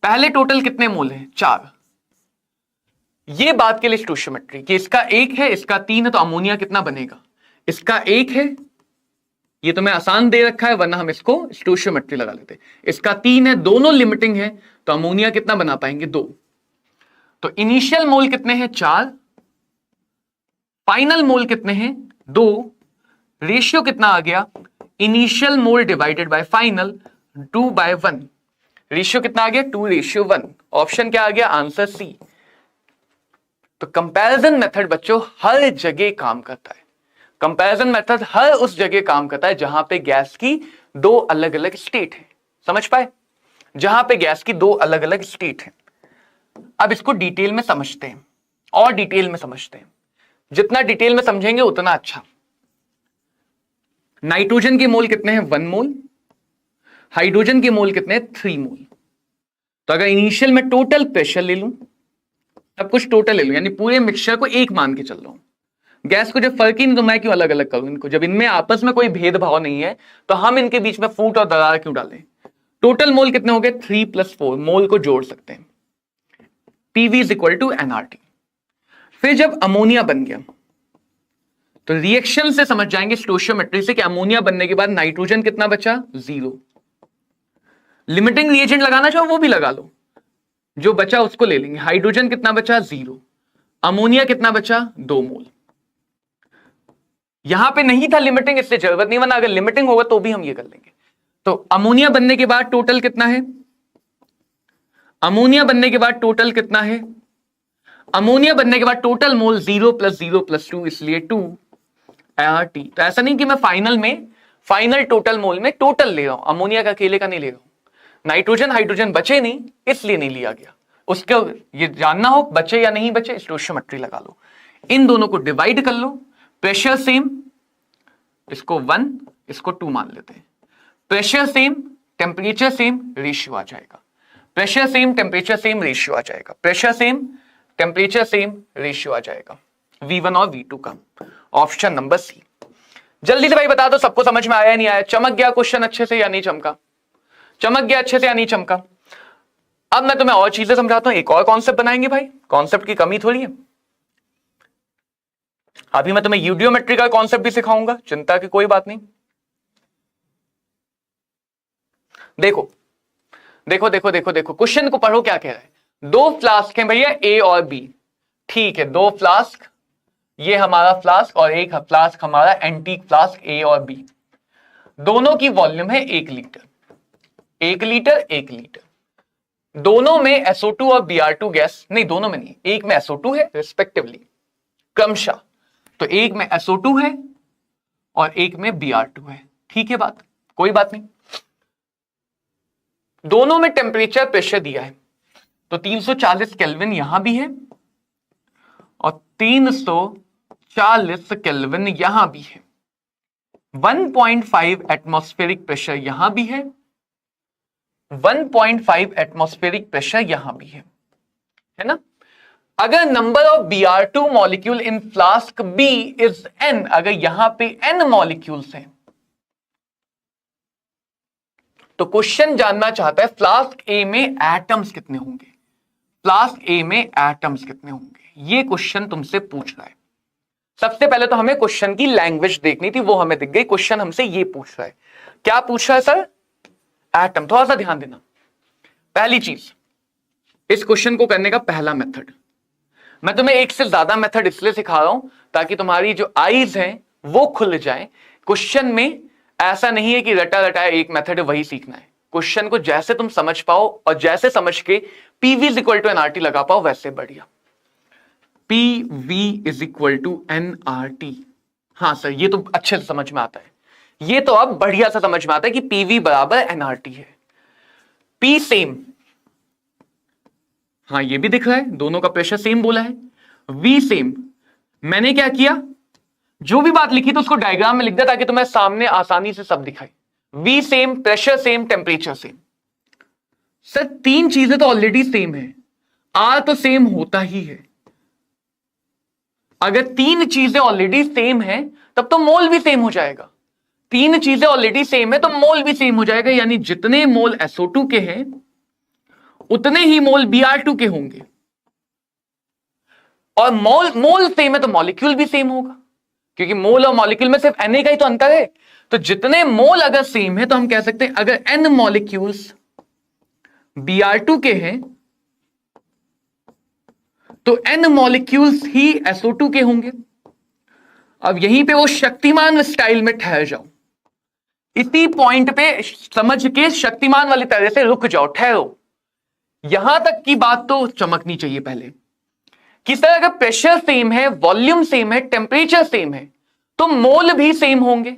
पहले टोटल कितने मोल हैं? 4। ये बात के लिए स्टोइचियोमेट्री कि इसका 1 है इसका 3 है तो अमोनिया कितना बनेगा? इसका 1 है, ये तो मैं आसान दे रखा है वरना हम इसको स्टोइचियोमेट्री लगा लेते। इसका 3 है, दोनों लिमिटिंग है तो अमोनिया कितना बना पाएंगे? 2। तो इनिशियल मोल कितने हैं? 4। फाइनल मोल कितने हैं? 2। रेशियो कितना आ गया? Initial mole divided by final, 2/1, ratio कितना आ गया 2:1। ऑप्शन क्या आ गया, आंसर सी। तो कंपैरिजन मेथड बच्चों हर जगह काम करता है। कंपैरिजन मेथड हर उस जगह काम करता है जहां पे गैस की दो अलग अलग स्टेट है। समझ पाए, जहां पे गैस की दो अलग अलग स्टेट है। अब इसको डिटेल में समझते हैं, और डिटेल में समझते हैं। जितना डिटेल में समझेंगे उतना अच्छा। नाइट्रोजन के मोल कितने हैं 1 मोल, हाइड्रोजन के मोल कितने हैं 3 मोल। तो अगर इनिशियल में टोटल प्रेशर ले लूं, सब कुछ टोटल ले लूं, यानी पूरे मिक्सचर को एक मान के चल रहा हूं, गैस को जब फर्क ही नहीं तो मैं क्यों अलग अलग करूं इनको, जब इनमें आपस में कोई भेदभाव नहीं है तो हम इनके बीच में फूट और दरार क्यों डालें। टोटल मोल कितने हो गए 3 + 4, मोल को जोड़ सकते हैं। PV = nRT। फिर जब अमोनिया बन गया तो रिएक्शन से समझ जाएंगे स्टोइचियोमेट्री से कि अमोनिया बनने के बाद नाइट्रोजन कितना बचा 0। लिमिटिंग रिएजेंट लगाना चाहो वो भी लगा लो, जो बचा उसको ले लेंगे। हाइड्रोजन कितना बचा 0, अमोनिया कितना बचा 2 मोल। यहां पे नहीं था लिमिटिंग इसलिए जरूरत नहीं, वरना अगर लिमिटिंग होगा तो भी हम ये कर लेंगे। तो अमोनिया बनने के बाद टोटल कितना है, अमोनिया बनने के बाद टोटल कितना है, अमोनिया बनने के बाद टोटल मोल 0 + 0 + 2, इसलिए 2 RT। तो ऐसा नहीं कि मैं फाइनल टोटल मोल में टोटल ले रहा हूं, अमोनिया का अकेले का नहीं ले रहा हूं। नाइट्रोजन हाइड्रोजन बचे नहीं इसलिए नहीं लिया गया। उसके ये जानना हो बचे या नहीं बचे, स्टोइचियोमेट्री लगा लो। इन दोनों को डिवाइड कर लो, प्रेशर सेम, इसको 1 इसको 2 मान लेते हैं। Pressure same temperature same ratio आ जाएगा, pressure same temperature same ratio आ जाएगा, pressure same temperature same ratio आ जाएगा। V1 और V2 का ऑप्शन नंबर सी। जल्दी से भाई बता दो सबको समझ में आया नहीं आया, चमक गया क्वेश्चन अच्छे से या नहीं चमका, चमक गया अच्छे से या नहीं चमका। अब मैं तुम्हें और चीजें समझाता हूं, एक और कॉन्सेप्ट बनाएंगे भाई, कॉन्सेप्ट की कमी थोड़ी है। अभी मैं तुम्हें यूडियोमेट्री का कॉन्सेप्ट भी सिखाऊंगा, चिंता की कोई बात नहीं। देखो देखो देखो देखो देखो क्वेश्चन को पढ़ो क्या कह रहा है। 2 फ्लास्क हैं भैया A और B, ठीक है 2 फ्लास्क, ये हमारा फ्लास्क और एक फ्लास्क हमारा एंटीक फ्लास्क A और B। दोनों की वॉल्यूम है 1 लीटर, 1 लीटर 1 लीटर। दोनों में SO2 और Br2 गैस, नहीं दोनों में नहीं, एक में SO2 है रिस्पेक्टिवली क्रमशः, तो एक में SO2 है और एक में Br2 है, ठीक है बात, कोई बात नहीं। दोनों में टेम्परेचर प्रेशर दिया है, तो 340 केल्विन यहां भी है और 340 केल्विन यहां भी है। 1.5 एटमॉस्फेरिक प्रेशर यहां भी है, 1.5 एटमॉस्फेरिक प्रेशर यहां भी है ना। अगर number of Br2 molecule in flask B is n, अगर यहां पे n मॉलिक्यूल्स हैं तो क्वेश्चन जानना चाहता है फ्लास्क A में एटम्स कितने होंगे, फ्लास्क A में एटम्स कितने होंगे, ये क्वेश्चन तुमसे पूछ रहा है। सबसे पहले तो हमें क्वेश्चन की लैंग्वेज देखनी थी, वो हमें दिख गई। क्वेश्चन हमसे ये पूछ रहा है, क्या पूछ रहा है सर, एटम। थोड़ा सा ध्यान देना। पहली चीज, इस क्वेश्चन को करने का पहला मेथड, मैं तुम्हें एक से ज्यादा मेथड इसलिए सिखा रहा हूं ताकि तुम्हारी जो आईज हैं वो खुल जाए। क्वेश्चन में ऐसा नहीं है कि रटा रटाया एक मेथड है वही सीखना है। क्वेश्चन को जैसे तुम समझ पाओ और जैसे समझ के PV = nRT लगा पाओ वैसे बढ़िया। PV = nRT, हाँ सर ये तो अच्छे से समझ में आता है, ये तो अब बढ़िया से समझ में आता है कि PV = nRT है। P सेम, हाँ ये भी दिख रहा है, दोनों का प्रेशर सेम बोला है। V सेम, मैंने क्या किया, जो भी बात लिखी तो उसको डायग्राम में लिख दिया ताकि तुम्हें सामने आसानी से सब दिखाई। V same, pressure same, temperature same. Sir 3 चीजें तो ऑलरेडी सेम है, R तो सेम होता ही है। अगर 3 चीजें ऑलरेडी सेम है तब तो मोल भी सेम हो जाएगा। 3 चीजें ऑलरेडी सेम है तो मोल भी सेम हो जाएगा, यानी जितने मोल SO2 के हैं उतने ही मोल Br2 के होंगे। और मोल सेम है तो मॉलिक्यूल भी सेम होगा, क्योंकि मोल और मॉलिक्यूल में सिर्फ Na का ही तो अंतर है। तो जितने मोल अगर सेम है तो हम कह सकते हैं अगर n मॉलिक्यूल्स Br2 के हैं तो n मॉलिक्यूल्स ही SO2 के होंगे। अब यहीं पे वो शक्तिमान स्टाइल में ठहर जाओ इसी पॉइंट पे समझ के शक्तिमान वाली तरह से रुक जाओ, ठहरो। यहां तक की बात तो चमकनी चाहिए पहले कि सर अगर प्रेशर सेम है, वॉल्यूम सेम है, टेम्परेचर सेम है, तो मोल भी सेम होंगे,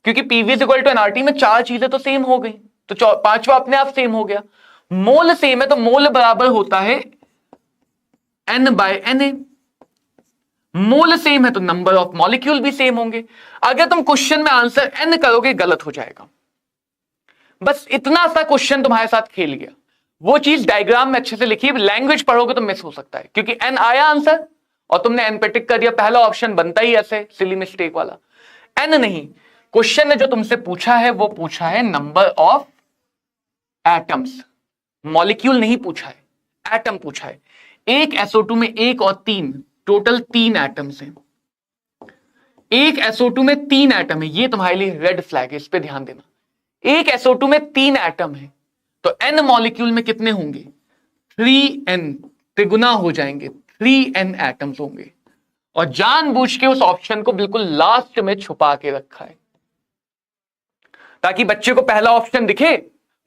क्योंकि PV is equal to NRT में चार चीजें तो सेम हो गई, तो पांचवा अपने आप सेम हो गया। मोल सेम है तो मोल बराबर होता है n bye Na। Mole same है तो नंबर ऑफ मॉलिक्यूल भी सेम होंगे। अगर तुम क्वेश्चन में आंसर n करोगे गलत हो जाएगा। बस इतना सा क्वेश्चन तुम्हारे साथ खेल गया। वो चीज डायग्राम में अच्छे से लिखी, लैंग्वेज पढ़ोगे तो मिस हो सकता है, क्योंकि n आया आंसर और तुमने n पे टिक कर दिया, पहला ऑप्शन बनता ही ऐसे सिली मिस्टेक वाला। n नहीं, क्वेश्चन ने जो तुमसे पूछा है वो पूछा है नंबर ऑफ एटम्स, मॉलिक्यूल नहीं पूछा है, एटम पूछा है। एक SO2 में एक और तीन, टोटल 3 एटम्स हैं। एक SO2 में 3 एटम है, ये तुम्हारे लिए रेड फ्लैग है, इस पे ध्यान देना। एक SO2 में 3 एटम है तो n मॉलिक्यूल में कितने होंगे? 3n, त्रिगुना हो जाएंगे, 3n एटम्स होंगे। और जानबूझ के उस ऑप्शन को बिल्कुल लास्ट में छुपा के रखा है ताकि बच्चे को पहला ऑप्शन दिखे,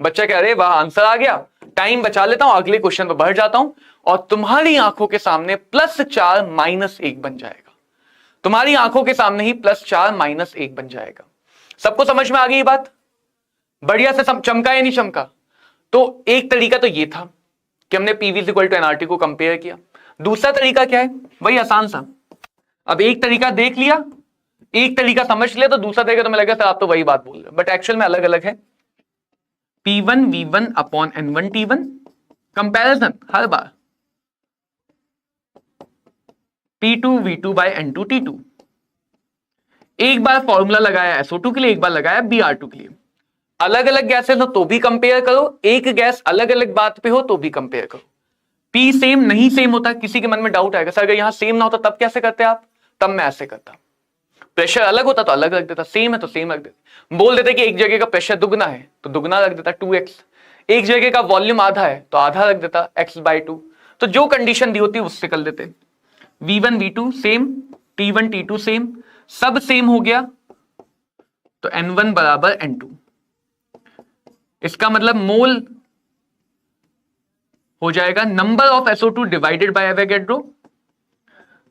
बच्चा कह रहे वाह आंसर आ गया, टाइम बचा लेता हूं, अगले क्वेश्चन पर बढ़ जाता हूं, और तुम्हारी आंखों के सामने +4 -1 बन जाएगा। तुम्हारी आंखों के सामने ही +4 -1 बन जाएगा। सबको समझ में आ गई ये बात? बढ़िया से चमका या नहीं चमका? तो एक तरीका तो ये था कि हमने पीवी इक्वल टू एनआरटी को कंपेयर किया। दूसरा तरीका क्या है? वही आसान सा। अब एक तरीका देख लिया, एक तरीका समझ लिया, तो दूसरा तरीका तो मैं लगा सर आप तो वही बात बोल रहे हो, बट एक्चुअल में अलग अलग है। P1 V1 upon N1 T1, comparison हर बार P2 V2 by N2 T2। एक बार फॉर्मूला लगाया SO2 के लिए, एक बार लगाया Br2 के लिए। अलग अलग गैसेस हो तो भी कंपेयर करो, एक गैस अलग अलग बात पे हो तो भी कंपेयर करो। P सेम नहीं सेम होता, किसी के मन में डाउट आएगा सर अगर यहां सेम ना होता तब कैसे करते आप? तब मैं ऐसे करता। प्रेशर अलग होता तो अलग रख देता, सेम है तो सेम रख देता। बोल देते कि एक जगह का प्रेशर दुगना है तो दुगना रख देता 2x, एक जगह का वॉल्यूम आधा है तो आधा रख देता x/2। तो जो कंडीशन दी होती है उससे कर देते। V1 V2 same, T1 T2 same, सब सेम हो गया तो N1 बराबर N2। इसका मतलब मोल हो जाएगा number of SO2 divided by Avogadro,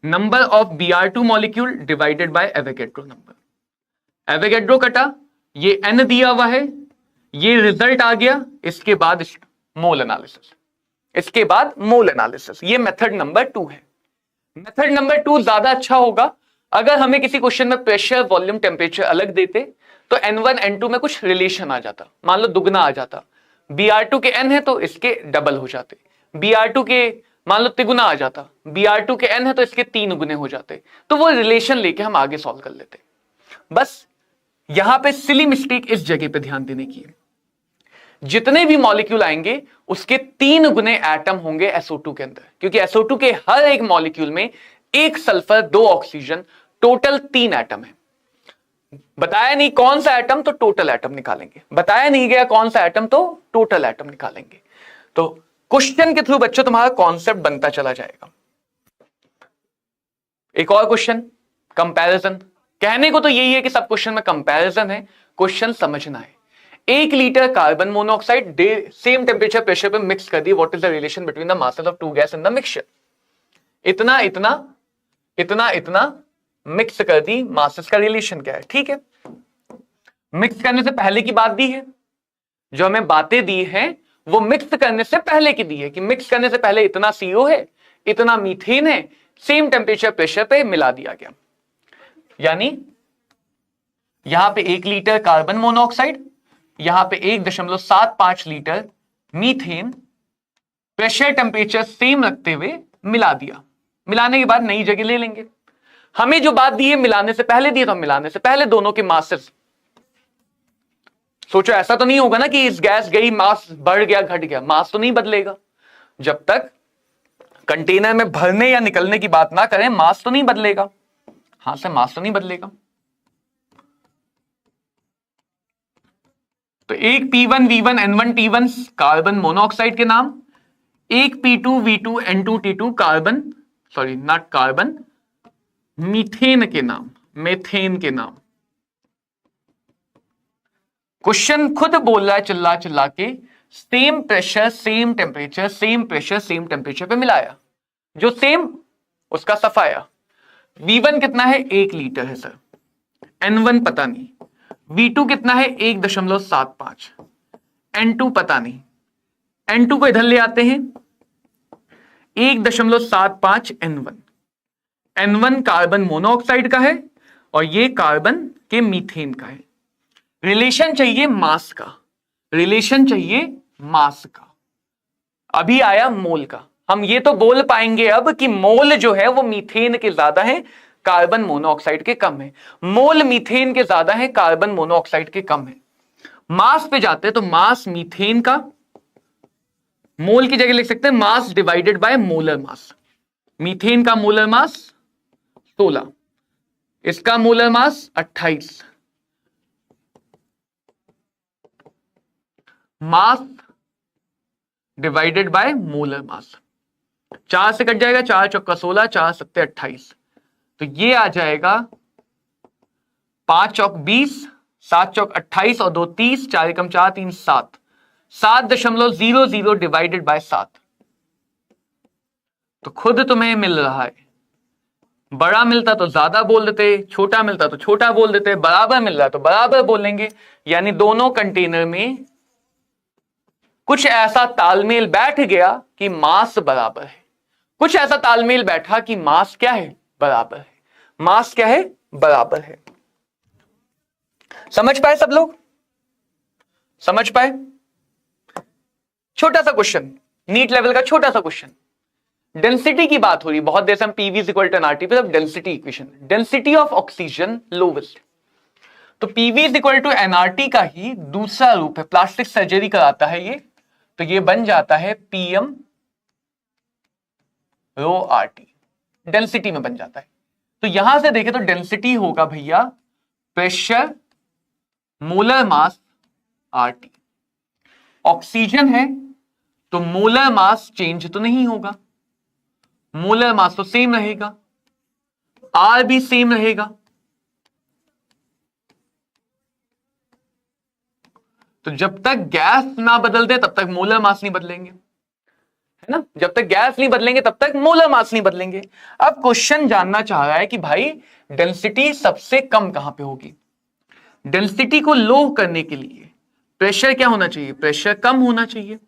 number of Br2 molecule divided by Avogadro number. Avogadro कटा, ये n दिया हुआ है, ये रिजल्ट आ गया, इसके बाद मोल एनालिसिस, इसके बाद मोल एनालिसिस। ये मेथड नंबर 2 है। मेथड नंबर 2 ज्यादा अच्छा होगा। अगर हमें किसी क्वेश्चन में प्रेशर, वॉल्यूम, टेम्परेचर अलग देते तो N1 N2 में कुछ रिलेशन आ जाता, मान लो दुगना आ जाता। Br2 के n है तो इसके डबल हो जाते, Br2 के मान लो तिगुना आ जाता, Br2 के n है तो इसके 3 गुने हो जाते। तो वो रिलेशन लेके हम आगे सॉल्व कर लेते। बस यहां पे सिली मिस्टेक इस जगह पे ध्यान देने की है, जितने भी मॉलिक्यूल आएंगे उसके 3 गुने एटम होंगे SO2 के अंदर, क्योंकि SO2 के हर एक मॉलिक्यूल में 1 सल्फर 2 ऑक्सीजन, टोटल 3 एटम है। बताया नहीं कौन सा एटम तो टोटल एटम निकालेंगे, बताया नहीं गया कौन सा एटम तो टोटल एटम निकालेंगे। तो क्वेश्चन के थ्रू बच्चों तुम्हारा कॉन्सेप्ट बनता चला जाएगा। एक और क्वेश्चन, कंपैरिजन। कहने को तो यही है कि सब क्वेश्चन में कंपैरिजन है, क्वेश्चन समझना है। 1 litre carbon monoxide same temperature pressure पे मिक्स कर दी, what is the relation between the masses of 2 gas in the mixture? इतना इतना इतना इतना मिक्स कर दी, मासेस का रिलेशन क्या है? ठीक है, मिक्स करने से पहले की बात दी है, जो हमें बातें दी हैं वो मिक्स करने से पहले की दी है कि मिक्स करने से पहले इतना CO है, इतना मीथेन है, सेम टेम्परेचर प्रेशर पे मिला दिया गया। यानी यहां पे 1 लीटर कार्बन मोनोऑक्साइड, यहां पे 1.75 litre methane, pressure temperature same रखते हुए मिला दिया। मिलाने के बाद नई जगह ले लेंगे। हमें जो बात दी है मिलाने से पहले दी है तो मिलाने से पहले दोनों के मासेस। सोचो ऐसा तो नहीं होगा ना कि इस गैस गई मास बढ़ गया घट गया, मास तो नहीं बदलेगा। जब तक कंटेनर में भरने या निकलने की बात ना करें मास तो नहीं बदलेगा, हां से मास तो नहीं बदलेगा। तो एक P1 V1 N1 T1 carbon monoxide के नाम, एक P2 V2 N2 T2 carbon, sorry not carbon, methane के नाम, मेथेन के नाम। क्वेश्चन खुद बोल रहा है चिल्ला चिल्ला के, same pressure same temperature, same pressure same temperature पे मिलाया, जो सेम उसका सफाया। V1 कितना है, 1 लीटर है सर, N1 पता नहीं, V2 कितना है 1.75, N2 पता नहीं, N2 को इधर ले आते हैं 1.75 N1, N1 कार्बन मोनोऑक्साइड का है और ये कार्बन के मीथेन का है। रिलेशन चाहिए मास का, रिलेशन चाहिए मास का, अभी आया मोल का। हम ये तो बोल पाएंगे अब कि मोल जो है वो मीथेन के ज्यादा है, कार्बन मोनोऑक्साइड के कम है, मोल मीथेन के ज्यादा है, कार्बन मोनोऑक्साइड के कम है। मास पे जाते हैं तो मास मीथेन का, मोल की जगह लिख सकते हैं mass divided by molar mass. Methane का मोलर मास 16, इसका molar mass 28, mass divided by molar मास। 4 से कट जाएगा, 4 चौका 16, 4 सत्ते 28, तो ये आ जाएगा 5 चौक 20, 7 चौक 28 और 2 30, 4 एकम 4, 3 7, 7.00 डिवाइडेड बाय 7। तो खुद तुम्हें मिल रहा है, बड़ा मिलता तो ज्यादा बोल देते, छोटा मिलता तो छोटा बोल देते, बराबर मिल रहा तो बराबर बोलेंगे। यानी दोनों कंटेनर में कुछ ऐसा तालमेल बैठ गया कि मास बराबर है, कुछ ऐसा तालमेल बैठा कि मास क्या है, बराबर है, मास क्या है, बराबर है। समझ पाए सब लोग, समझ पाए? छोटा सा क्वेश्चन, नीट लेवल का छोटा सा क्वेश्चन, डेंसिटी की बात हो रही, बहुत देर से हम पीवी इक्वल टू एनआरटी पे, अब density equation, density of oxygen lowest. तो पीवी इक्वल टू एनआरटी का ही दूसरा रूप है, प्लास्टिक सर्जरी कराता है ये, तो ये बन जाता है पीएम रो आरटी, डेंसिटी में बन जाता है। तो यहां से देखें तो डेंसिटी होगा भैया pressure molar mass RT. Oxygen है तो मोलर मास चेंज तो नहीं होगा, मोलर मास तो सेम रहेगा, आर भी सेम रहेगा। तो जब तक गैस ना बदल दे तब तक मोलर मास नहीं बदलेंगे, है ना, जब तक गैस नहीं बदलेंगे तब तक मोलर मास नहीं बदलेंगे। अब क्वेश्चन जानना चाह रहा है कि भाई डेंसिटी सबसे कम कहां पे होगी। डेंसिटी को लो करने के लिए प्रेशर क्या होना चाहिए, प्रेशर कम होना चाहिए,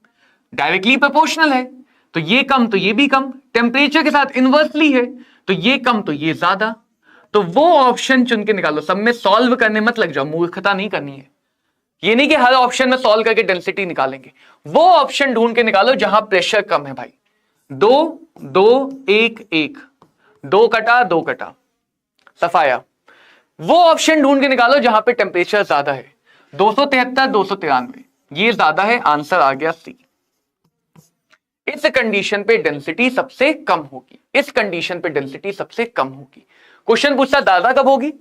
डायरेक्टली प्रोपोर्शनल है, तो ये कम तो ये भी कम, टेम्परेचर के साथ इनवर्सली है, तो ये कम तो ये ज्यादा। तो वो ऑप्शन चुन के निकालो, सब में सॉल्व करने मत लग जाओ, मूर्खता नहीं करनी है। ये नहीं कि हर ऑप्शन में सॉल्व करके डेंसिटी निकालेंगे, वो ऑप्शन ढूंढ के निकालो जहां प्रेशर कम है भाई। 2 2 1 1, 2 कटा 2 कटा, सफाया। वो ऑप्शन ढूंढ के निकालो जहां पे टेम्परेचर ज्यादा है, 273 293, ये ज्यादा है, आंसर आ गया सी। इस कंडीशन पे डेंसिटी सबसे कम होगी, इस कंडीशन पे डेंसिटी सबसे कम होगी। क्वेश्चन पूछता ज्यादा कब होगी,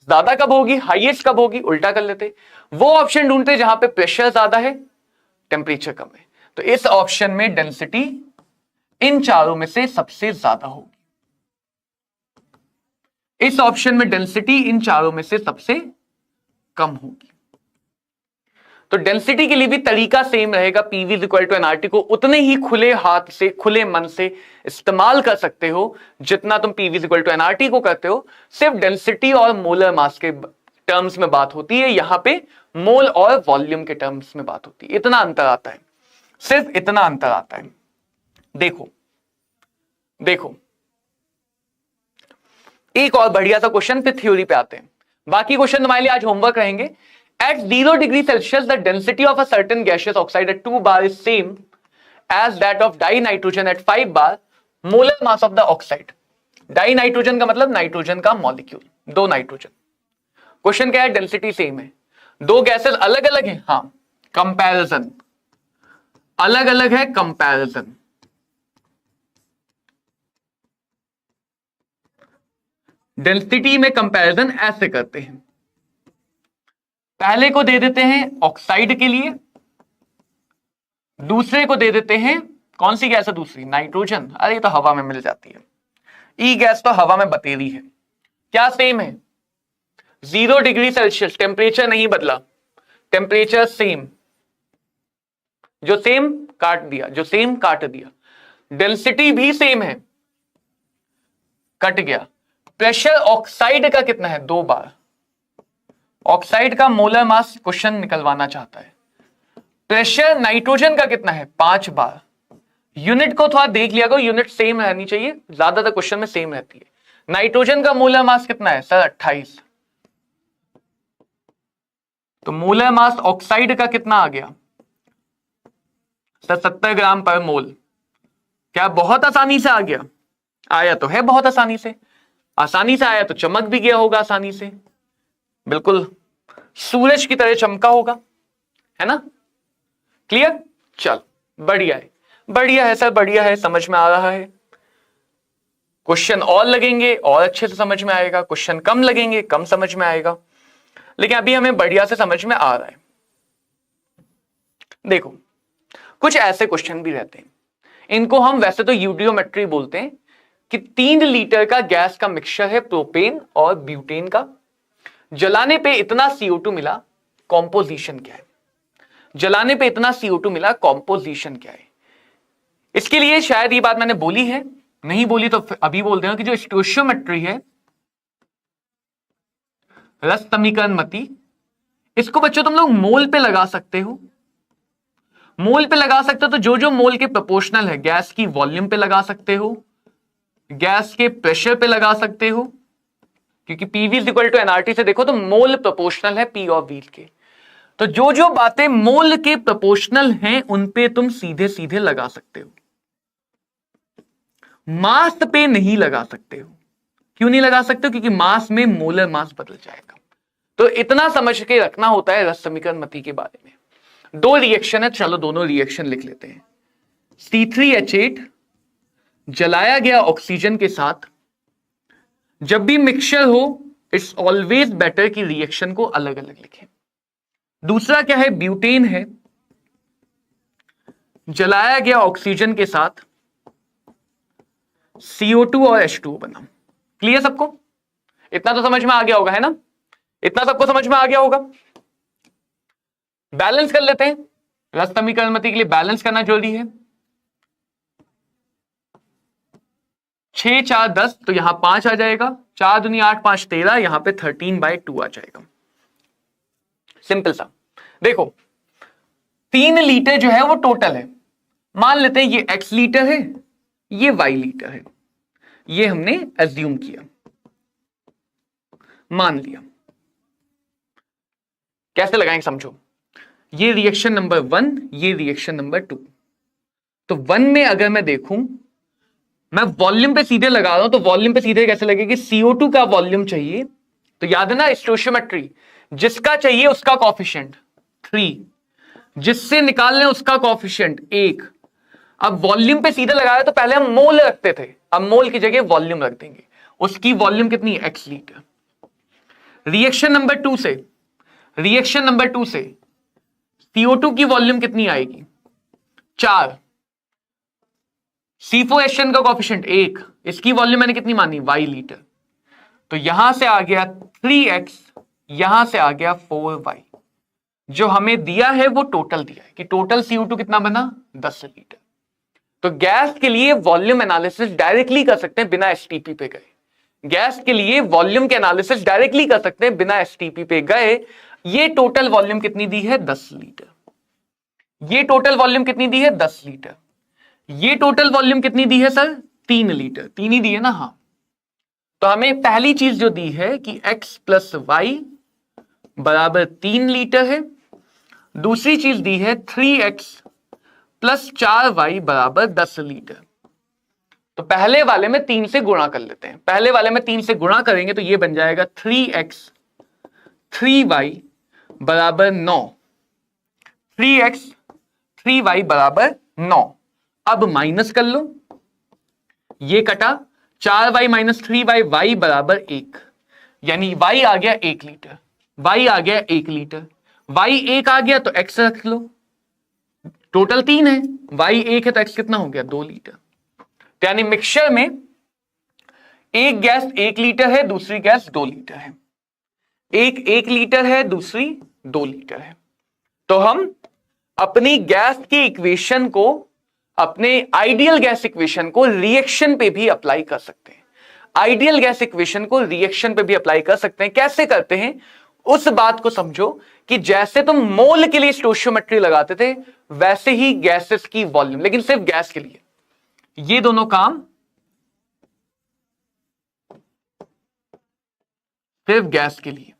ज्यादा कब होगी, हाईएस्ट कब होगी, उल्टा कर लेते, वो ऑप्शन ढूंढते जहां पे प्रेशर ज्यादा है टेम्परेचर कम है। तो इस ऑप्शन में डेंसिटी इन चारों में से सबसे ज्यादा होगी, इस ऑप्शन में डेंसिटी इन चारों में से सबसे कम होगी। तो डेंसिटी के लिए भी तरीका सेम रहेगा, पीवी इक्वल टू एनआरटी को उतने ही खुले हाथ से खुले मन से इस्तेमाल कर सकते हो जितना तुम पीवी इक्वल टू एनआरटी को करते हो। सिर्फ डेंसिटी और मोलर मास के टर्म्स में बात होती है, यहां पे मोल और वॉल्यूम के टर्म्स में बात होती है, इतना अंतर आता है, सिर्फ इतना अंतर आता है। देखो देखो एक और बढ़िया सा क्वेश्चन, फिर थ्योरी पे आते हैं। बाकी क्वेश्चन तुम्हारे लिए आज होमवर्क रहेंगे। At 0 degree Celsius, the density of a certain gaseous oxide at 2 bar is same as that of dinitrogen at 5 bar. Molar mass of the oxide. Dinitrogen का मतलब नाइट्रोजन का मॉलिक्यूल, 2 नाइट्रोजन। क्वेश्चन क्या है, density same है, 2 gases अलग अलग है, हाँ, कंपैरिजन अलग अलग है, कंपैरिजन। डेंसिटी में कंपैरिजन ऐसे करते हैं, पहले को दे देते हैं ऑक्साइड के लिए, दूसरे को दे देते हैं, कौन सी गैस है दूसरी, नाइट्रोजन। अरे ये तो हवा में मिल जाती है, ई गैस तो हवा में बतेरी है। क्या सेम है, 0 डिग्री सेल्सियस, टेम्परेचर नहीं बदला, टेम्परेचर सेम, जो सेम काट दिया, जो सेम काट दिया। डेंसिटी भी सेम है, कट गया। प्रेशर ऑक्साइड का कितना है? 2 बार। ऑक्साइड का मोलर मास क्वेश्चन निकलवाना चाहता है। प्रेशर नाइट्रोजन का कितना है? 5 बार। यूनिट को थोड़ा देख लिया करो, यूनिट सेम रहनी चाहिए, ज्यादातर क्वेश्चन में सेम रहती है। नाइट्रोजन का मोलर मास कितना है सर? 28। तो मोलर मास ऑक्साइड का कितना आ गया सर? 70 ग्राम पर मोल। क्या बहुत आसानी से आ गया? आया तो है बहुत आसानी से। आसानी से आया तो चमक भी गया होगा आसानी से, बिल्कुल सूरज की तरह चमका होगा, है ना? क्लियर? चल, बढ़िया है, बढ़िया है सर, बढ़िया है, समझ में आ रहा है। क्वेश्चन और लगेंगे और अच्छे से समझ में आएगा, क्वेश्चन कम लगेंगे कम समझ में आएगा, लेकिन अभी हमें बढ़िया से समझ में आ रहा है। देखो, कुछ ऐसे क्वेश्चन भी रहते हैं, इनको हम वैसे तो यूडियोमेट्री बोलते हैं, कि 3 लीटर का गैस का मिक्सचर है प्रोपेन और ब्यूटेन का, जलाने पे इतना CO2 मिला, कॉम्पोजिशन क्या है? जलाने पे इतना CO2 मिला, कॉम्पोजिशन क्या है? इसके लिए शायद ये बात मैंने बोली है, नहीं बोली तो अभी बोल देना कि जो स्टोइचियोमेट्री है, रस समीकरण मति, इसको बच्चों तुम लोग मोल पे लगा सकते हो। मोल पे लगा सकते हो तो जो जो मोल के प्रोपोर्शनल है, गैस की वॉल्यूम पे लगा सकते हो, गैस के प्रेशर पे लगा सकते हो, क्योंकि PV is equal to NRT से देखो तो मोल प्रोपोर्शनल है P और V के। तो जो जो बातें मोल के प्रोपोर्शनल हैं उन पे तुम सीधे सीधे लगा सकते हो, मास पे नहीं लगा सकते हो। क्यों नहीं लगा सकते हो? क्योंकि मास में मोलर मास बदल जाएगा। तो इतना समझ के रखना होता है रस समीकरण मति के बारे में। 2 रिएक्शन है, चलो दोनों रिएक्शन लिख लेते हैं। C3H8 जलाया गया ऑक्सीजन के साथ, जब भी मिक्सचर हो इट्स ऑलवेज बेटर कि रिएक्शन को अलग अलग लिखें। दूसरा क्या है? ब्यूटेन है, जलाया गया ऑक्सीजन के साथ CO2 और H2O बना। क्लियर सबको? इतना तो समझ में आ गया होगा, है ना? इतना सबको समझ में आ गया होगा। बैलेंस कर लेते हैं, रस समीकरण मति के लिए बैलेंस करना जरूरी है। 6 4 10, तो यहां 5 आ जाएगा, 4 दूनी 8 5 13, यहां पे 13/2 आ जाएगा। सिंपल सा। देखो, 3 लीटर जो है वो टोटल है, मान लेते हैं ये X लीटर है, ये Y लीटर है, ये हमने एज्यूम किया, मान लिया। कैसे लगाएंगे समझो। ये रिएक्शन नंबर 1, ये रिएक्शन नंबर 2। तो 1 में अगर मैं देखूं, मैं वॉल्यूम पे सीधे लगा रहा हूं, तो वॉल्यूम पे सीधे कैसे लगेगी? CO2 का वॉल्यूम चाहिए, तो याद है ना स्टोइचियोमेट्री, जिसका चाहिए उसका कोएफिशिएंट 3, जिससे निकालने उसका कोएफिशिएंट 1। अब वॉल्यूम पे सीधे लगाया तो पहले हम मोल रखते थे, अब मोल की जगह वॉल्यूम रख देंगे। उसकी वॉल्यूम कितनी? X litre. रिएक्शन नंबर 2 से, रिएक्शन नंबर 2 से CO2 की वॉल्यूम कितनी आएगी? 4। C4H10 का कोएफिशिएंट 1, इसकी वॉल्यूम मैंने कितनी मानी? Y litre. तो यहां से आ गया 3X, यहां से आ गया 4Y। जो हमें दिया है वो टोटल दिया है कि टोटल CO2 कितना बना? 10 लीटर। तो गैस के लिए वॉल्यूम एनालिसिस डायरेक्टली कर सकते हैं बिना STP पे गए। गैस के लिए वॉल्यूम के एनालिसिस डायरेक्टली कर सकते हैं बिना STP पे गए। ये टोटल वॉल्यूम कितनी दी है? 10 लीटर। ये टोटल वॉल्यूम कितनी दी है? 10 लीटर। ये टोटल वॉल्यूम कितनी दी है सर? 3 लीटर। 3 ही दी है ना? हाँ। तो हमें पहली चीज जो दी है कि X प्लस Y बराबर 3 लीटर है। दूसरी चीज दी है 3X प्लस 4Y बराबर 10 लीटर। तो पहले वाले में 3 से गुणा कर लेते हैं। पहले वाले में 3 से गुणा करेंगे तो ये बन जाएगा 3X 3Y बराबर 9। 3X 3Y बराबर 9। अब माइनस कर लो, ये कटा, 4Y माइनस 3Y, Y बराबर 1, यानी Y आ गया 1 लीटर। Y आ गया 1 लीटर। Y 1 आ गया तो X रख लो, टोटल 3 है, Y 1 है तो X कितना हो गया? 2 लीटर। तो यानी मिक्सचर में एक गैस 1 लीटर है, दूसरी गैस 2 लीटर है। एक 1 लीटर है, दूसरी 2 लीटर है। तो हम अपनी गैस की इक्वेशन को, अपने आइडियल गैस इक्वेशन को रिएक्शन पे भी अप्लाई कर सकते हैं। आइडियल गैस इक्वेशन को रिएक्शन पे भी अप्लाई कर सकते हैं। कैसे करते हैं उस बात को समझो कि जैसे तुम मोल के लिए स्टोइचियोमेट्री लगाते थे वैसे ही गैसेस की वॉल्यूम, लेकिन सिर्फ गैस के लिए। ये दोनों काम सिर्फ गैस के लिए,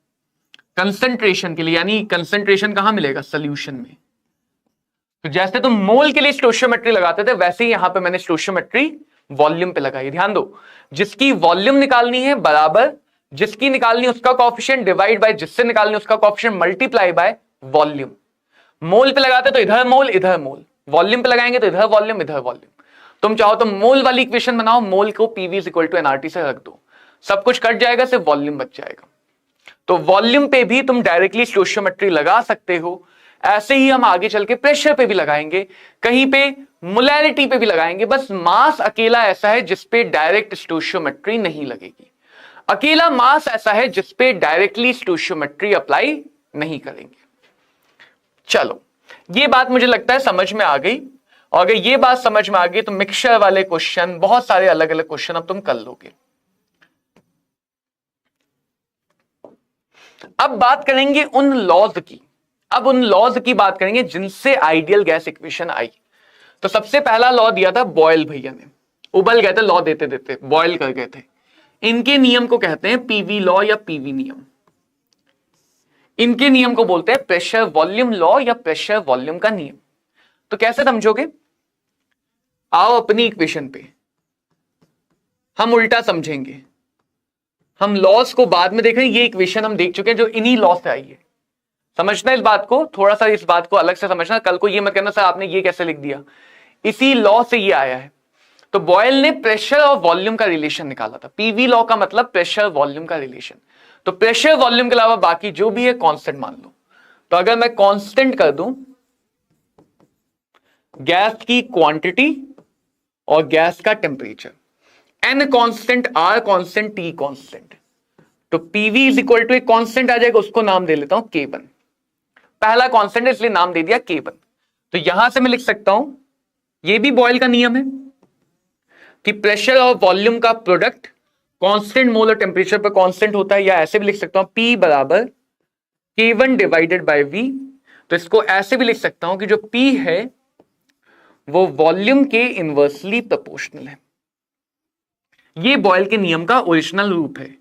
कंसंट्रेशन के लिए, यानी कंसंट्रेशन कहां मिलेगा? सॉल्यूशन में। तो जैसे तुम मोल के लिए स्टोइचियोमेट्री लगाते थे वैसे ही यहां पे मैंने स्टोइचियोमेट्री वॉल्यूम पे लगाई। ध्यान दो, जिसकी वॉल्यूम निकालनी है बराबर जिसकी निकालनी है उसका कोएफिशिएंट डिवाइड बाय जिससे निकालनी है उसका कोएफिशिएंट मल्टीप्लाई बाय वॉल्यूम। मोल पे लगाते तो इधर मोल इधर मोल, वॉल्यूम पे लगाएंगे तो इधर वॉल्यूम इधर वॉल्यूम। तुम चाहो तो मोल वाली इक्वेशन बनाओ, मोल को PV is equal to NRT से रख दो, सब कुछ कट जाएगा, सिर्फ वॉल्यूम बच जाएगा। तो वॉल्यूम पे भी तुम डायरेक्टली स्टोइचियोमेट्री लगा सकते हो। ऐसे ही हम आगे चल के प्रेशर पे भी लगाएंगे, कहीं पे मोलैरिटी पे भी लगाएंगे। बस मास अकेला ऐसा है जिसपे डायरेक्ट स्टोइचियोमेट्री नहीं लगेगी। अकेला मास ऐसा है जिसपे डायरेक्टली स्टोइचियोमेट्री अप्लाई नहीं करेंगे। चलो, ये बात मुझे लगता है समझ में आ गई। और अगर ये बात समझ में आ गई तो मिक्सचर वाले क्वेश्चन, बहुत सारे अलग अलग क्वेश्चन अब तुम कर लोगे। अब बात करेंगे उन लॉज की। अब उन लॉज की बात करेंगे जिनसे आइडियल गैस इक्वेशन आई। तो सबसे पहला लॉ दिया था बॉयल भैया ने, उबल गए थे लॉ देते देते, बॉयल कर गए थे। इनके नियम को कहते हैं पीवी लॉ या पीवी नियम। इनके नियम को बोलते हैं प्रेशर वॉल्यूम लॉ या प्रेशर वॉल्यूम का नियम। तो कैसे समझोगे? आओ अपनी इक्वेशन पे हम उल्टा समझेंगे। हम लॉस को बाद में देखेंगे, ये इक्वेशन हम देख चुके हैं जो इन्हीं लॉ से आई है। समझना इस बात को, थोड़ा सा इस बात को अलग से समझना। कल को ये मत कहना सर आपने ये कैसे लिख दिया, इसी लॉ से ये आया है। तो बॉयल ने प्रेशर और वॉल्यूम का रिलेशन निकाला था। पीवी लॉ का मतलब प्रेशर वॉल्यूम का रिलेशन। तो प्रेशर वॉल्यूम के अलावा बाकी जो भी है कांस्टेंट मान लो। तो अगर मैं कांस्टेंट कर दूं गैस की क्वांटिटी और गैस का temperature, N constant, R constant, T constant, तो पीवी इज इक्वल टू एक कांस्टेंट आ जाएगा, उसको नाम दे लेता हूं K1। पहला कांस्टेंट है इसलिए नाम दे दिया K1। तो यहां से मैं लिख सकता हूं, यह भी बॉयल का नियम है कि प्रेशर और वॉल्यूम का प्रोडक्ट कांस्टेंट मोल और टेम्परेचर पर कांस्टेंट होता है। या ऐसे भी लिख सकता हूं P बराबर K1 डिवाइडेड बाय V। तो इसको ऐसे भी लिख सकता हूं कि जो P है वो वॉल्यूम के इनवर्सली प्रोपोर्शनल है। ये बॉयल के नियम का ओरिजिनल रूप है।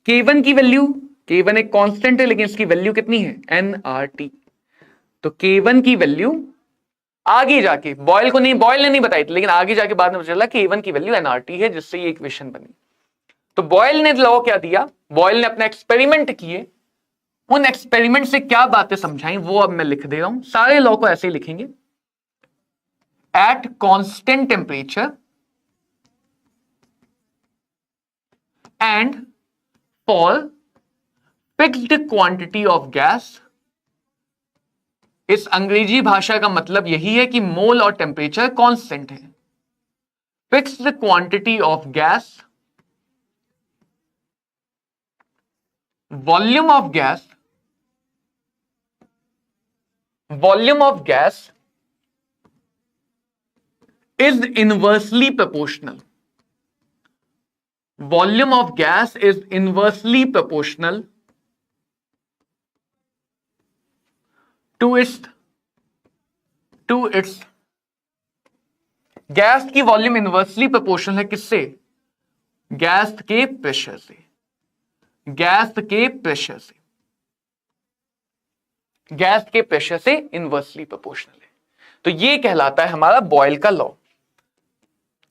K1 की वैल्यू, K1 एक कांस्टेंट है लेकिन इसकी वैल्यू कितनी है? nRT। तो K1 की वैल्यू आगे जाके बॉयल को नहीं, बॉयल ने नहीं बताई थी, लेकिन आगे जाके बाद में पता चला K1 की वैल्यू nRT है, जिससे ये इक्वेशन बनी। तो बॉयल ने लॉ क्या दिया? बॉयल ने अपना एक्सपेरिमेंट किए, उन एक्सपेरिमेंट से क्या बातें समझाई वो अब मैं लिख दे रहा हूं। सारे लॉ को ऐसे ही लिखेंगे। At constant temperature and for fixed quantity of gas. इस अंग्रेजी भाषा का मतलब यही है कि मोल और टेम्परेचर कांस्टेंट है। Fixed quantity of gas, volume of gas, volume of gas is inversely proportional. Volume of gas is inversely proportional to its gas की वॉल्यूम इनवर्सली प्रोपोर्शनल है किससे? गैस के प्रेशर से। गैस के प्रेशर से, gas के pressure से inversely proportional है। तो ये कहलाता है हमारा बॉयल का लॉ।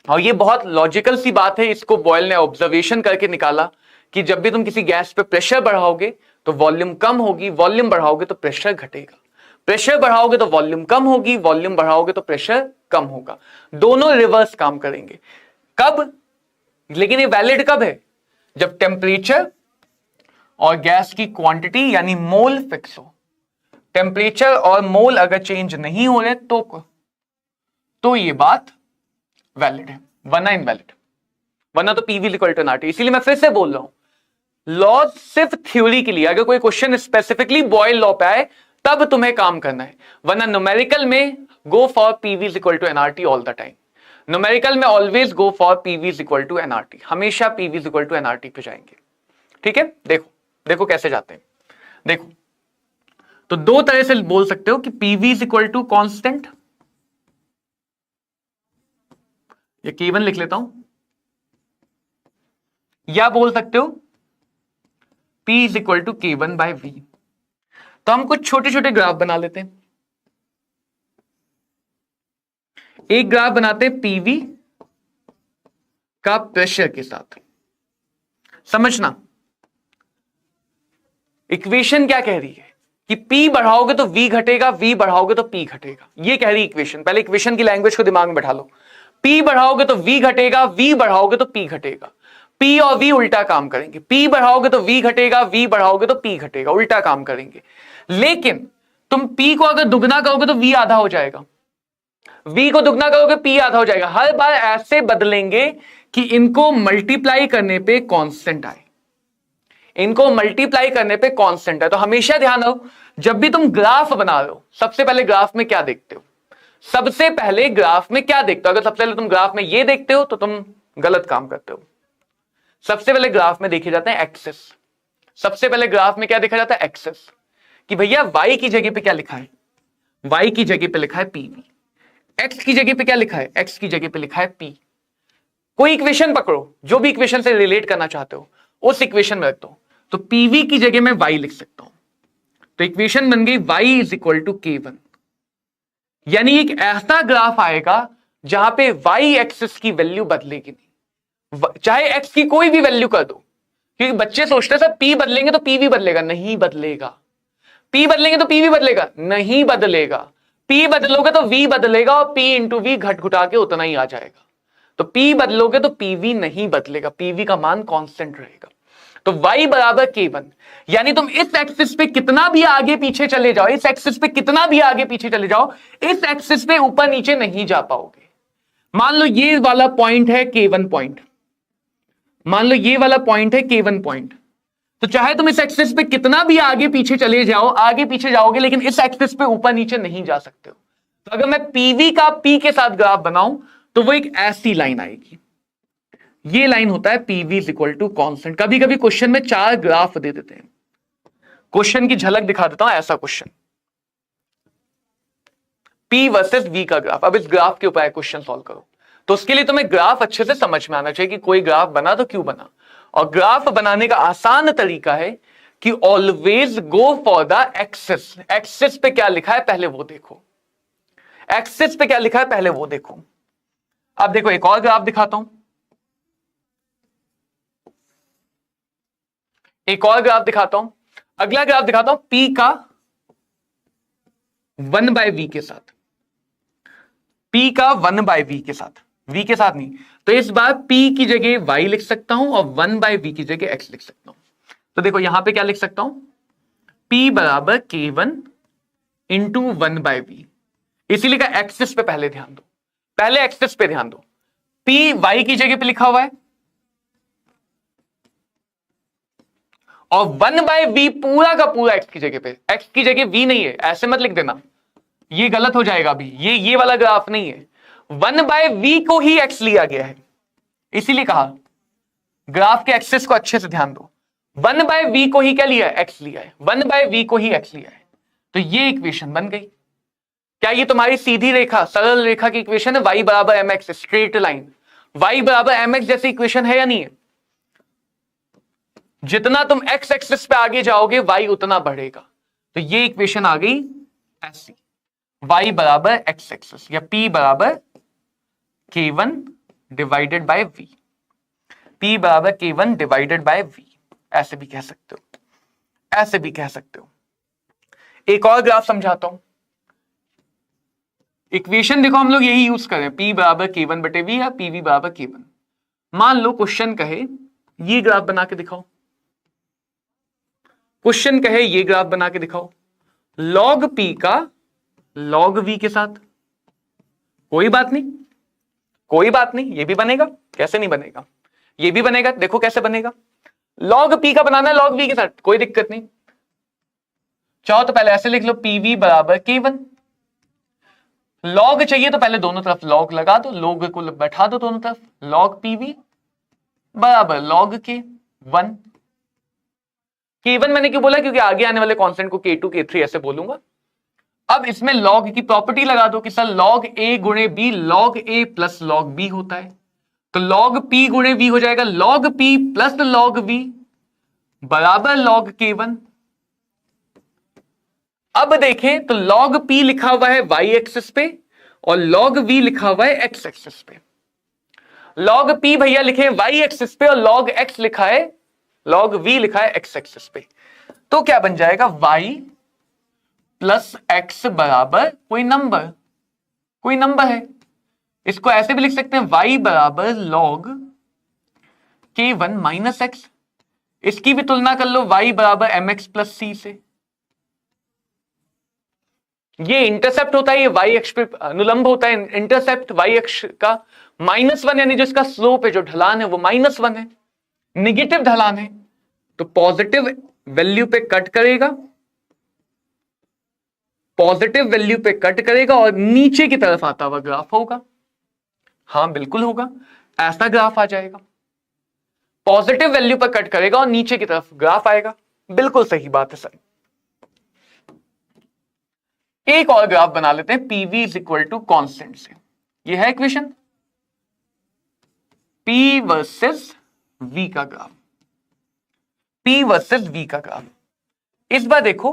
और ये बहुत लॉजिकल सी बात है, इसको बॉयल ने ऑब्जर्वेशन करके निकाला कि जब भी तुम किसी गैस पे प्रेशर बढ़ाओगे तो वॉल्यूम कम होगी, वॉल्यूम बढ़ाओगे तो प्रेशर घटेगा, प्रेशर बढ़ाओगे तो वॉल्यूम कम होगी, वॉल्यूम बढ़ाओगे तो प्रेशर कम होगा। दोनों रिवर्स काम करेंगे। कब? लेकिन ये वैलिड कब है? जब टेम्परेचर और गैस की क्वांटिटी यानी मोल फिक्स हो। टेम्परेचर और मोल अगर चेंज नहीं हो रहे तो ये बात वैलिड है, वरना इनवैलिड, वरना तो पीवी इक्वल टू एनआरटी। इसीलिए मैं फिर से बोल रहा हूं, लॉ सिर्फ थ्योरी के लिए। अगर कोई क्वेश्चन स्पेसिफिकली बॉयल लॉ पे आए तब तुम्हें काम करना है, वरना न्यूमेरिकल में go for PV is equal to NRT all the time. Numerical में always go for PV is equal to NRT, हमेशा PV is equal to NRT पे जाएंगे। ठीक है, देखो देखो कैसे जाते हैं। देखो तो दो तरह से बोल सकते हो कि PV is equal to constant, ये K1 लिख लेता हूं, या बोल सकते हो P is equal to K1 by V। तो हम कुछ छोटे छोटे ग्राफ बना लेते हैं। एक ग्राफ बनाते हैं पीवी का प्रेशर के साथ। समझना इक्वेशन क्या कह रही है कि P बढ़ाओगे तो V घटेगा, V बढ़ाओगे तो P घटेगा, ये कह रही इक्वेशन। पहले इक्वेशन की लैंग्वेज को दिमाग में बैठा लो। P बढ़ाओगे तो V घटेगा, V बढ़ाओगे तो P घटेगा। P और V उल्टा काम करेंगे, P बढ़ाओगे तो V घटेगा, V बढ़ाओगे तो P घटेगा, उल्टा काम करेंगे। लेकिन तुम P को अगर दुगना करोगे तो V आधा हो जाएगा, V को दुगना करोगे P आधा हो जाएगा। हर बार ऐसे बदलेंगे कि इनको मल्टीप्लाई करने पे कांस्टेंट आए, इनको मल्टीप्लाई करने पे कांस्टेंट है। तो हमेशा ध्यान रहो, जब भी तुम ग्राफ बना रहे हो, सबसे पहले ग्राफ में क्या देखते हो? सबसे पहले ग्राफ में क्या देखते हो? अगर सबसे पहले तुम ग्राफ में ये देखते हो तो तुम गलत काम करते हो। सबसे पहले ग्राफ में देखे जाते हैं एक्सेस। सबसे पहले ग्राफ में क्या देखा जाता है? एक्सेस, कि भैया y की जगह पे क्या लिखा है? y की जगह पे लिखा है पीवी। x की जगह पे क्या लिखा है? x की जगह पे लिखा है p। कोई इक्वेशन पकड़ो, जो भी इक्वेशन से रिलेट करना चाहते हो उस इक्वेशन में रख दो। तो पीवी की जगह में y लिख सकता हूं, तो इक्वेशन बन गई y is equal to K1। यानी एक ऐसा ग्राफ आएगा जहां पे y एक्सिस की वैल्यू बदलेगी नहीं, चाहे x की कोई भी वैल्यू कर दो। क्योंकि बच्चे सोचते हैं सर p बदलेंगे तो p भी बदलेगा, नहीं बदलेगा। p बदलेंगे तो p भी बदलेगा, नहीं बदलेगा। p बदलोगे तो v बदलेगा, और p इंटू v घट घुटा के उतना ही आ जाएगा। तो p बदलोगे तो pv नहीं बदलेगा, pv का मान कांस्टेंट रहेगा। तो y बराबर K1, यानी तुम इस एक्सिस पे कितना भी आगे पीछे चले जाओ, इस एक्सिस पे कितना भी आगे पीछे चले जाओ, इस एक्सिस पे ऊपर नीचे नहीं जा पाओगे। मान लो ये वाला पॉइंट है K1 पॉइंट, मान लो ये वाला पॉइंट है K1 पॉइंट, तो चाहे तुम इस एक्सिस पे कितना भी आगे पीछे चले जाओ, आगे पीछे जाओगे, लेकिन इस एक्सिस पे ऊपर नीचे नहीं जा सकते हो। तो अगर मैं पीवी का P के साथ ग्राफ बनाऊं तो वो एक ऐसी लाइन आएगी। ये लाइन होता है PV is equal to constant. कभी कभी क्वेश्चन में 4 ग्राफ दे देते हैं, क्वेश्चन की झलक दिखा देता हूं। ऐसा क्वेश्चन P वर्सेस V का ग्राफ, अब इस ग्राफ के ऊपर क्वेश्चन सॉल्व करो। तो उसके लिए तुम्हें ग्राफ अच्छे से समझ में आना चाहिए कि कोई ग्राफ बना तो क्यों बना। और ग्राफ बनाने का आसान तरीका है कि always go for the axis. Axis पे क्या लिखा है पहले वो देखो, एक्सिस पे क्या लिखा है पहले वो देखो। अब देखो एक और ग्राफ दिखाता हूं, एक और ग्राफ दिखाता हूं। अगला ग्राफ दिखाता हूं P का 1/V के साथ, P का 1/V के साथ, V के साथ नहीं। तो इस बार P की जगह Y लिख सकता हूं और 1/V की जगह X लिख सकता हूं। तो देखो यहां पे क्या लिख सकता हूं? P बराबर K1 इंटू 1/V। इसीलिए का एक्सिस पे पहले ध्यान दो, पहले एक्सिस पे ध्यान दो। P Y की जगह पे लिखा हुआ है और 1/V पूरा का पूरा X की जगह पे, X की जगह V नहीं है, ऐसे मत लिख देना, ये गलत हो जाएगा। अभी ये वाला ग्राफ नहीं है, 1/V को ही X लिया गया है। इसीलिए कहा ग्राफ के एक्सिस को अच्छे से ध्यान दो, 1/V को ही क्या लिया है? X लिया है, 1/V को ही X लिया है। तो ये इक्वेशन बन गई। क्या ये तुम्हारी सीधी रेखा, सरल रेखा की इक्वेशन है? y बराबर mx, स्ट्रेट लाइन, y बराबर mx जैसी इक्वेशन है या नहीं है? जितना तुम x एक्सिस पे आगे जाओगे y उतना बढ़ेगा। तो ये इक्वेशन आ गई ऐसी, y बराबर x एक्सिस, या p बराबर K1 divided by v, p बराबर K1 डिवाइडेड बाय v, ऐसे भी कह सकते हो, ऐसे भी कह सकते हो। एक और ग्राफ समझाता हूं। इक्वेशन देखो हम लोग यही यूज करें, p बराबर K1 बटे v या pv बराबर K1। मान लो क्वेश्चन कहे ये ग्राफ बना के दिखाओ, क्वेश्चन कहे ये ग्राफ बना के दिखाओ, log p का log v के साथ। कोई बात नहीं, कोई बात नहीं, ये भी बनेगा। कैसे नहीं बनेगा? ये भी बनेगा, देखो कैसे बनेगा। log p का बनाना है log v के साथ, कोई दिक्कत नहीं। चाहो तो पहले ऐसे लिख लो PV बराबर K1। लॉग चाहिए तो पहले दोनों तरफ लॉग लगा दो, लॉग को बैठा दो दोनों तरफ, लॉग PV बराबर लॉग K1। K1 मैंने क्यों बोला, क्योंकि आगे आने वाले कांस्टेंट को K2 K3 ऐसे बोलूंगा। अब इसमें लॉग की प्रॉपर्टी लगा दो कि सर लॉग A गुणे B log A plus log B होता है, तो लॉग P गुणे V हो जाएगा log P plus log V बराबर लॉग K1। अब देखें तो log P लिखा हुआ है y एक्सिस पे और log V लिखा हुआ है x एक्सिस पे। log P भैया लिखे y एक्सिस पे और log x लिखा है, log V लिखा है x एक्सिस पे। तो क्या बन जाएगा y प्लस x बराबर कोई नंबर है। इसको ऐसे भी लिख सकते हैं y बराबर log K1 माइनस x। इसकी भी तुलना कर लो y बराबर mx प्लस c से। ये इंटरसेप्ट होता है, ये y अक्ष पे अनुलंब होता है, इंटरसेप्ट y अक्ष का -1 यानी जो इसका स्लोप है, जो ढलान है वो -1 है, निगेटिव ढलान है, तो पॉजिटिव वैल्यू पे कट करेगा, पॉजिटिव वैल्यू पे कट करेगा और नीचे की तरफ आता हुआ ग्राफ होगा। हाँ बिल्कुल होगा, ऐसा ग्राफ आ जाएगा, पॉजिटिव वैल्यू पर कट करेगा और नीचे की तरफ ग्राफ आएगा। बिल्कुल सही बात है सर। एक और ग्राफ बना लेते हैं PV is equal to constant से। यह है इक्वेशन P वर्सेस V का ग्राफ, P वर्सेस V का ग्राफ। इस बार देखो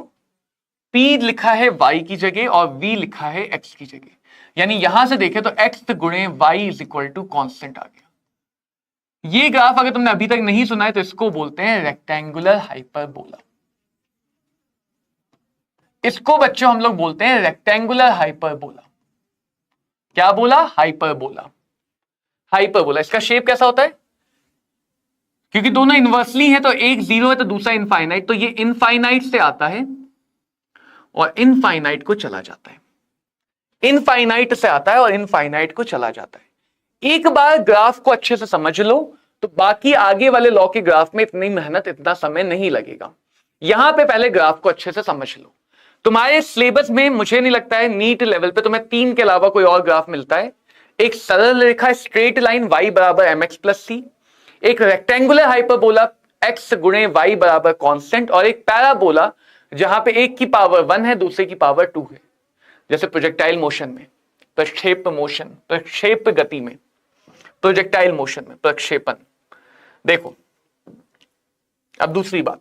P लिखा है y की जगह और V लिखा है x की जगह, यानी यहां से देखें तो x गुणे y is equal to constant आ गया। ये ग्राफ अगर तुमने अभी तक नहीं सुना है तो इसको बोलते हैं रेक्टेंगुलर हाइपरबोला। इसको बच्चों हम लोग बोलते हैं रेक्टेंगुलर हाइपरबोला। क्या बोला? हाइपरबोला। हाइपरबोला इसका शेप कैसा होता है? क्योंकि दोनों इनवर्सली है तो एक 0 है तो दूसरा इनफाइनाइट, तो ये इनफाइनाइट से आता है और इनफाइनाइट को चला जाता है, इनफाइनाइट से आता है और इनफाइनाइट को चला जाता है। एक बार ग्राफ को अच्छे से समझ लो तो बाकी आगे वाले लॉ के ग्राफ में इतनी मेहनत, इतना समय नहीं लगेगा। यहां पे पहले ग्राफ को अच्छे से समझ लो। तुम्हारे सिलेबस में मुझे नहीं लगता है नीट लेवल पे तुम्हें 3 के अलावा कोई और ग्राफ मिलता है। एक सरल रेखा स्ट्रेट लाइन y बराबर mx प्लस c, एक रेक्टेंगुलर हाइपरबोला x गुणे y बराबर कांस्टेंट, और एक पैराबोला जहां पे एक की पावर 1 है दूसरे की पावर 2 है, जैसे प्रोजेक्टाइल मोशन में, प्रक्षेप गति में, प्रोजेक्टाइल मोशन में प्रक्षेपण। देखो अब दूसरी बात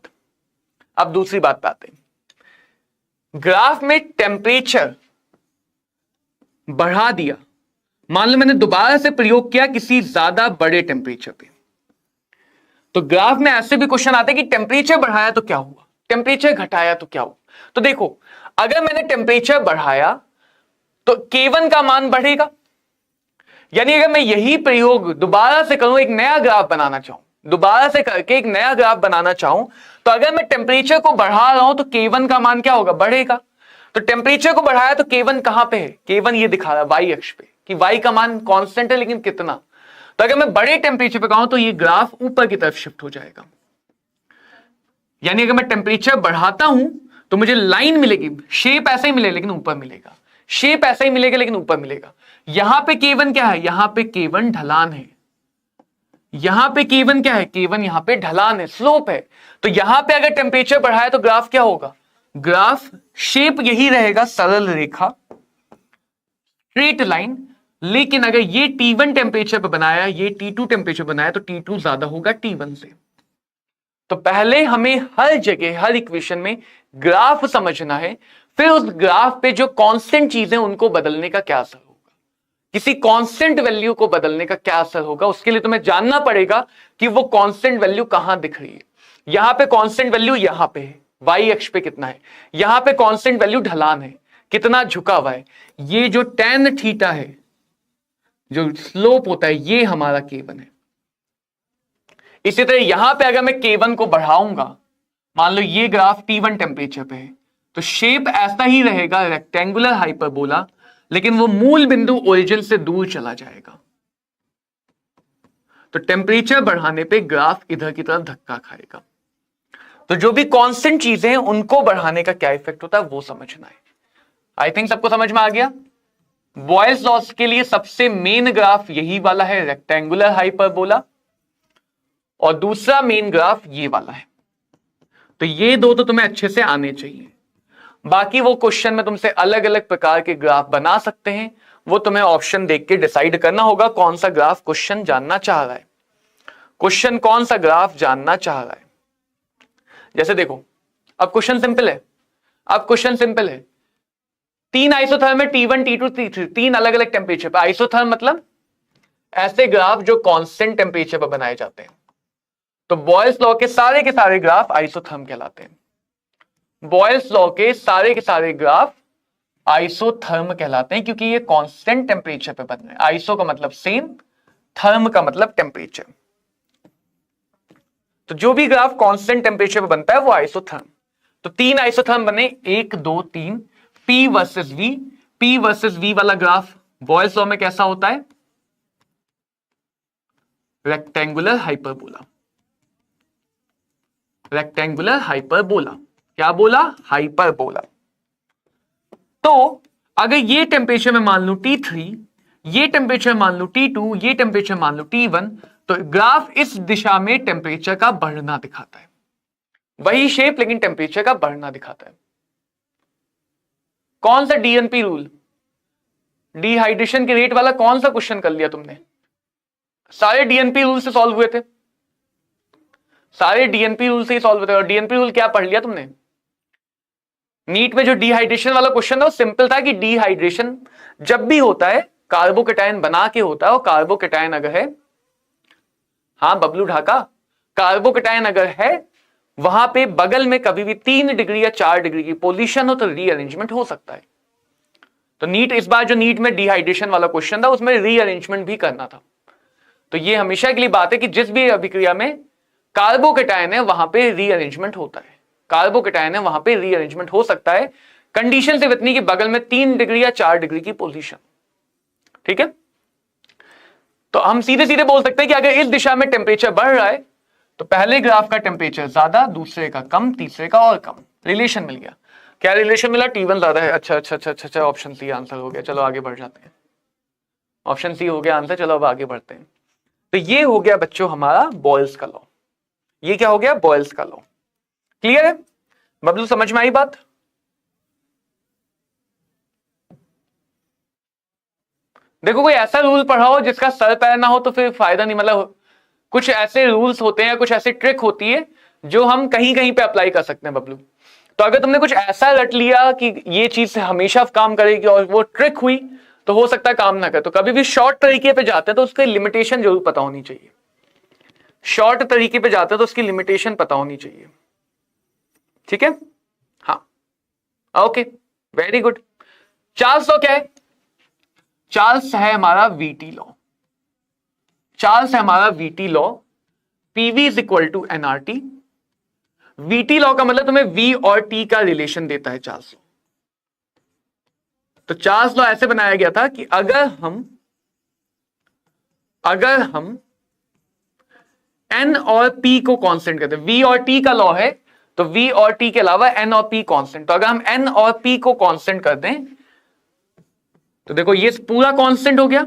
पे आते हैं। ग्राफ में टेम्परेचर बढ़ा दिया, मान लो मैंने दोबारा से प्रयोग किया किसी ज्यादा बड़े टेम्परेचर पे, तो ग्राफ में ऐसे भी क्वेश्चन आते हैं कि टेम्परेचर बढ़ाया तो क्या हुआ, टेम्परेचर घटाया तो क्या हुआ। तो देखो अगर मैंने टेम्परेचर बढ़ाया तो K1 का मान बढ़ेगा, यानी अगर मैं यही प्रयोग दोबारा से करूं, एक नया ग्राफ बनाना चाहूं, दोबारा से करके एक नया ग्राफ बनाना चाहूं, तो अगर मैं टेम्परेचर को बढ़ा रहा हूं तो K1 का मान क्या होगा? बढ़ेगा। तो टेम्परेचर को बढ़ाया तो K1 कहां पे है? K1 ये दिखा रहा है y अक्ष पे कि y का मान कांस्टेंट है, लेकिन कितना? तो अगर मैं बड़े टेम्परेचर पे कहूं तो ये ग्राफ ऊपर की तरफ शिफ्ट हो जाएगा, यानी अगर मैं टेम्परेचर बढ़ाता हूं तो मुझे लाइन मिलेगी, शेप ऐसा ही मिलेगा लेकिन ऊपर मिलेगा, शेप ऐसा ही मिलेगा लेकिन ऊपर मिलेगा। यहां पे K1 क्या है? यहां पे K1 ढलान है, यहां पे K1 क्या है? K1 यहां पे ढलान है, स्लोप है। तो यहां पे अगर टेम्परेचर बढ़ाए तो ग्राफ क्या होगा? ग्राफ शेप यही रहेगा, सरल रेखा, स्ट्रेट लाइन। लेकिन अगर ये T1 टेम्परेचर पे बनाया, ये T2 टेम्परेचर बनाया, तो T2 ज्यादा होगा T1 से। तो पहले हमें हर जगह, हर इक्वेशन में ग्राफ समझना है, फिर उस ग्राफ पे जो कांस्टेंट चीजें उनको बदलने का क्या असर होगा, किसी कांस्टेंट वैल्यू को बदलने का क्या असर होगा, उसके लिए तुम्हें जानना पड़ेगा कि वो कांस्टेंट वैल्यू कहां दिख रही है। यहां पे कांस्टेंट वैल्यू यहां पे है, y अक्ष पे कितना है, यहां पे कांस्टेंट वैल्यू ढलान है, कितना झुका हुआ है, ये जो tan थीटा है, जो स्लोप होता है, ये हमारा K1 है। इसी तरह यहां पे अगर मैं K1 को बढ़ाऊंगा, मान लो ये ग्राफ T1 टेम्परेचर पे है, तो शेप ऐसा ही रहेगा, रेक्टेंगुलर हाइपरबोला, लेकिन वो मूल बिंदु ओरिजिन से दूर चला जाएगा। तो टेम्परेचर बढ़ाने पे ग्राफ इधर की तरफ धक्का खाएगा। तो जो भी कांस्टेंट चीजें हैं उनको बढ़ाने का क्या इफेक्ट होता है वो समझना है। आई थिंक सबको समझ में आ गया। बॉयल्स लॉ के लिए सबसे मेन ग्राफ यही वाला है, रेक्टेंगुलर हाइपरबोला, और दूसरा मेन ग्राफ ये वाला है। तो ये दो तो तुम्हें अच्छे से आने चाहिए। बाकी वो क्वेश्चन में तुमसे अलग अलग प्रकार के ग्राफ बना सकते हैं, वो तुम्हें ऑप्शन देख के डिसाइड करना होगा कौन सा ग्राफ क्वेश्चन जानना चाह रहा है, क्वेश्चन कौन सा ग्राफ जानना चाह रहा है। जैसे देखो, अब क्वेश्चन सिंपल है, अब क्वेश्चन सिंपल है। तीन आइसोथर्म है, T1 T2 T3, तीन अलग अलग टेम्परेचर पर। आइसोथर्म मतलब ऐसे ग्राफ जो कांस्टेंट टेम्परेचर पर बनाए जाते हैं। तो बॉयल्स लॉ के सारे ग्राफ आइसोथर्म कहलाते हैं। बॉयल्स लॉ के सारे ग्राफ आइसोथर्म कहलाते हैं, क्योंकि ये कांस्टेंट टेम्परेचर पे बन रहे हैं। आइसो का मतलब सेम, थर्म का मतलब टेम्परेचर। तो जो भी ग्राफ कांस्टेंट टेम्परेचर पे बनता है वो आइसोथर्म। तो तीन आइसोथर्म बने, 1 2 3, P versus V। P versus V वाला ग्राफ बॉयल्स लॉ में कैसा होता है? Rectangular hyperbola. रेक्टेंगुलर हाइपरबोला, क्या बोला? हाइपरबोला। तो अगर ये टेम्परेचर में मान लू T3, ये टेम्परेचर मान लू T2, ये टेम्परेचर मान लू T1, तो ग्राफ इस दिशा में टेम्परेचर का बढ़ना दिखाता है। वही शेप लेकिन टेम्परेचर का बढ़ना दिखाता है। कौन सा DNP रूल, डिहाइड्रेशन के रेट वाला कौन सा क्वेश्चन कर लिया तुमने? सारे DNP रूल से सॉल्व हुए थे, सारे DNP रूल से ही सॉल्व होते हैं। और DNP रूल क्या पढ़ लिया तुमने? नीट में जो डिहाइड्रेशन वाला क्वेश्चन था वो सिंपल था कि डिहाइड्रेशन जब भी होता है कार्बोकेटायन बना के होता है, और कार्बोकेटायन अगर है, हाँ बबलू ढाका, कार्बोकेटायन अगर है वहां पे बगल में कभी भी 3 डिग्री या 4 डिग्री की पोजीशन हो तो रीअरेंजमेंट हो सकता है। तो नीट इस बार जो नीट में डिहाइड्रेशन वाला क्वेश्चन था उसमें रीअरेंजमेंट भी करना था। तो ये हमेशा के लिए बात है कि जिस भी अभिक्रिया में कार्बोकेटायन है वहां पे रीअरेंजमेंट होता है, कार्बोकेटायन है वहां पे रीअरेंजमेंट हो सकता है। कंडीशन सिर्फ इतनी कि बगल में 3 डिग्री या 4 डिग्री की पोजीशन। ठीक है, तो हम सीधे सीधे बोल सकते हैं कि अगर इस दिशा में टेम्परेचर बढ़ रहा है तो पहले ग्राफ का टेम्परेचर ज्यादा, दूसरे का कम, तीसरे का और कम। रिलेशन मिल गया। क्या रिलेशन मिला? T1 ज्यादा है। अच्छा अच्छा अच्छा अच्छा, ऑप्शन सी आंसर हो गया। चलो आगे बढ़ जाते हैं। ऑप्शन सी हो गया आंसर। चलो अब आगे बढ़ते हैं। तो ये हो गया बच्चों हमारा बॉयल्स का लॉ। ये क्या हो गया? बॉयल्स का लॉ। क्लियर है बबलू? समझ में आई बात? देखो, कोई ऐसा रूल पढ़ाओ जिसका सर पैर ना हो तो फिर फायदा नहीं। मतलब कुछ ऐसे रूल्स होते हैं, कुछ ऐसी ट्रिक होती है जो हम कहीं कहीं पे अप्लाई कर सकते हैं बबलू। तो अगर तुमने कुछ ऐसा रट लिया कि ये चीज हमेशा काम करेगी और वो ट्रिक हुई तो हो सकता है काम ना करे। तो कभी भी शॉर्ट तरीके पे जाते हैं तो उसकी लिमिटेशन जरूर पता होनी चाहिए। शॉर्ट तरीके पे जाते हैं तो उसकी लिमिटेशन पता होनी चाहिए। ठीक है, हाँ okay, very good. Charles law क्या है? चार्ल्स है हमारा वीटी लॉ। चार्ल्स है हमारा VT law. PV is equal to NRT. VT law का मतलब तुम्हें वी और टी का रिलेशन देता है चार्ल्स लॉ। तो चार्ल्स लॉ ऐसे बनाया गया था कि अगर हम एन और पी को कांस्टेंट करते हैं, वी और टी का लॉ है तो वी और टी के अलावा एन और पी कांस्टेंट। तो अगर हम एन और पी को कांस्टेंट कर दें तो देखो ये पूरा कांस्टेंट हो गया।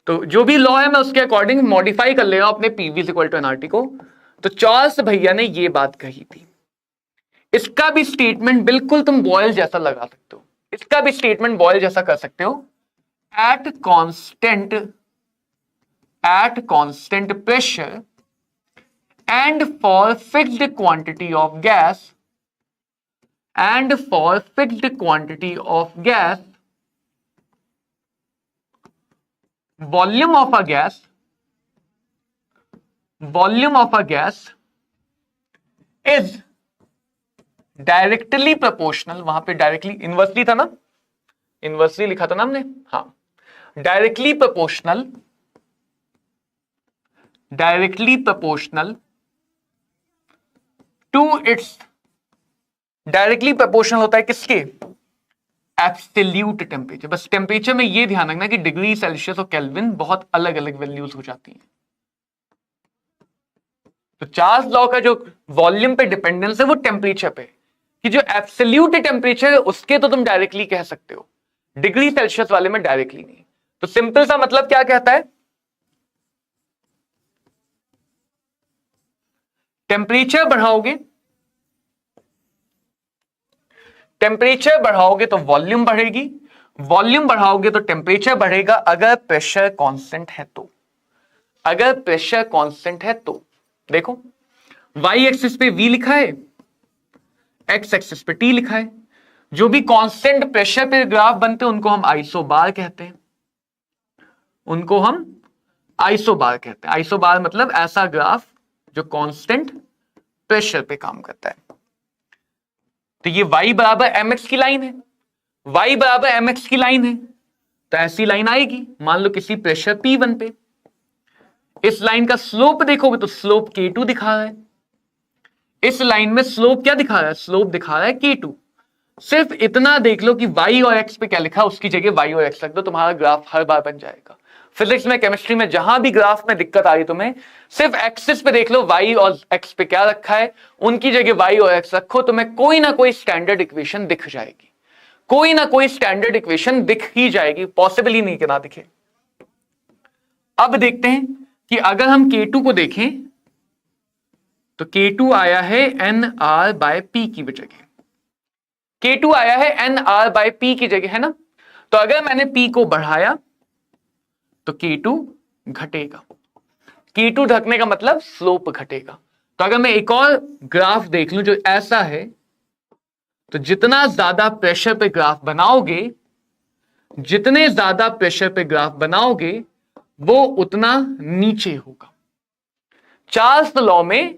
तो जो भी लॉ है मैं उसके अकॉर्डिंग मॉडिफाई कर ले रहा हूं अपने पीवी इक्वल टू एनआरटी को। तो चार्ल्स भैया ने ये बात कही थी। इसका भी स्टेटमेंट बिल्कुल तुम बॉयल जैसा लगा सकते हो। इसका भी स्टेटमेंट बॉयल जैसा कर सकते हो। At constant pressure and for fixed quantity of gas volume of a gas is directly proportional। वहां पे डायरेक्टली इनवर्सली था ना, इनवर्सली लिखा था ना हमने, हाँ, directly proportional to its, directly proportional होता है किसके? Absolute temperature. बस टेम्परेचर में ये ध्यान रखना कि डिग्री सेल्सियस और केल्विन बहुत अलग अलग वैल्यूज हो जाती हैं। तो चार्ल्स लॉ का जो वॉल्यूम पे डिपेंडेंस है वो टेम्परेचर पे, कि जो एब्सोल्यूट टेम्परेचर है उसके तो तुम डायरेक्टली कह सकते हो, डिग्री सेल्सियस वाले में डायरेक्टली नहीं। तो सिंपल सा मतलब क्या कहता है, टेम्परेचर बढ़ाओगे, टेम्परेचर बढ़ाओगे तो वॉल्यूम बढ़ेगी, वॉल्यूम बढ़ाओगे तो टेम्परेचर बढ़ेगा, अगर प्रेशर कांस्टेंट है तो। अगर प्रेशर कांस्टेंट है तो देखो, वाई एक्सिस पे वी लिखा है, एक्स एक्सिस पे टी लिखा है। जो भी कांस्टेंट प्रेशर पे ग्राफ बनते हैं उनको हम आइसोबार कहते हैं, उनको हम आइसोबार कहते हैं। आइसोबार मतलब ऐसा ग्राफ जो कांस्टेंट प्रेशर पे काम करता है। तो ये y बराबर mx की लाइन है, y बराबर mx की लाइन है, तो ऐसी लाइन आएगी मान लो किसी प्रेशर P1 पे। इस लाइन का स्लोप देखोगे तो स्लोप K2 दिखा रहा है, इस लाइन में स्लोप क्या दिखा रहा है, स्लोप दिखा रहा है K2। सिर्फ इतना देख लो कि y और x पे क्या लिखा है, उसकी जगह y और x रख दो, तुम्हारा ग्राफ हर बार बन जाएगा। फिजिक्स में, केमिस्ट्री में जहां भी ग्राफ में दिक्कत आ रही तुम्हें, सिर्फ एक्सिस पे देख लो y और x पे क्या रखा है, उनकी जगह y और x रखो, तुम्हें कोई ना कोई स्टैंडर्ड इक्वेशन दिख जाएगी, कोई ना कोई स्टैंडर्ड इक्वेशन दिख ही जाएगी, पॉसिबल ही नहीं कि ना दिखे। अब देखते हैं कि अगर हम K2 को देखें तो K2 आया है NR/P की जगह, K2 आया है NR/P की जगह, है ना। तो अगर मैंने P को बढ़ाया तो K2 घटेगा, K2 घटने का मतलब स्लोप घटेगा। तो अगर मैं एक और ग्राफ देख लूं जो ऐसा है, तो जितना ज्यादा प्रेशर पे ग्राफ बनाओगे, जितने ज्यादा प्रेशर पे ग्राफ बनाओगे वो उतना नीचे होगा। चार्ल्स लॉ में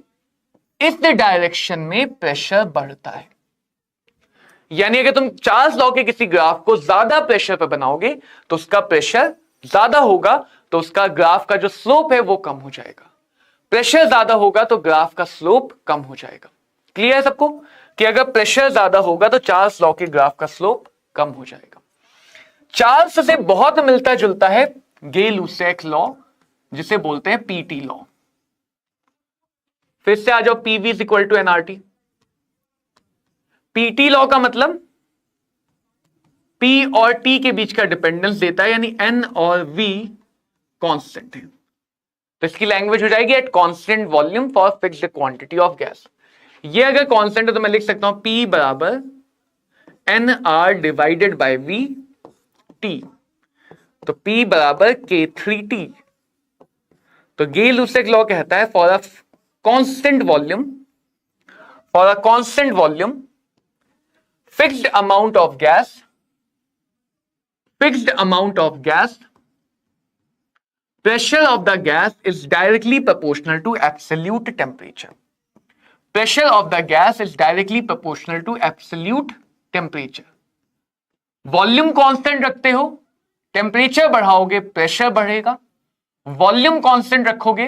इस डायरेक्शन में प्रेशर बढ़ता है, यानी अगर तुम चार्ल्स लॉ के किसी ग्राफ को ज्यादा प्रेशर पे बनाओगे तो उसका प्रेशर ज्यादा होगा, तो उसका ग्राफ का जो स्लोप है वो कम हो जाएगा। प्रेशर ज्यादा होगा तो ग्राफ का स्लोप कम हो जाएगा। क्लियर है सबको कि अगर प्रेशर ज्यादा होगा तो चार्ल्स लॉ के ग्राफ का स्लोप कम हो जाएगा। चार्ल्स से बहुत मिलता जुलता है गे-लुसेक लॉ, जिसे बोलते हैं पीटी लॉ। फिर से आ जाओ, PV is equal to NRT. PT law का मतलब P और T के बीच का डिपेंडेंस देता है, यानी N और V कांस्टेंट है, तो इसकी लैंग्वेज हो जाएगी at constant volume for fixed quantity of gas. ये अगर कांस्टेंट है तो मैं लिख सकता हूं P बराबर NR divided by V T, तो P बराबर K3T। तो गे-लुसेक लॉ कहता है for a constant volume, for a constant volume fixed amount of gas, fixed amount of gas, pressure of the gas is directly proportional to absolute temperature. Pressure of the gas is directly proportional to absolute temperature. Volume constant रखते हो, temperature बढ़ाओगे pressure बढ़ेगा, volume constant रखोगे,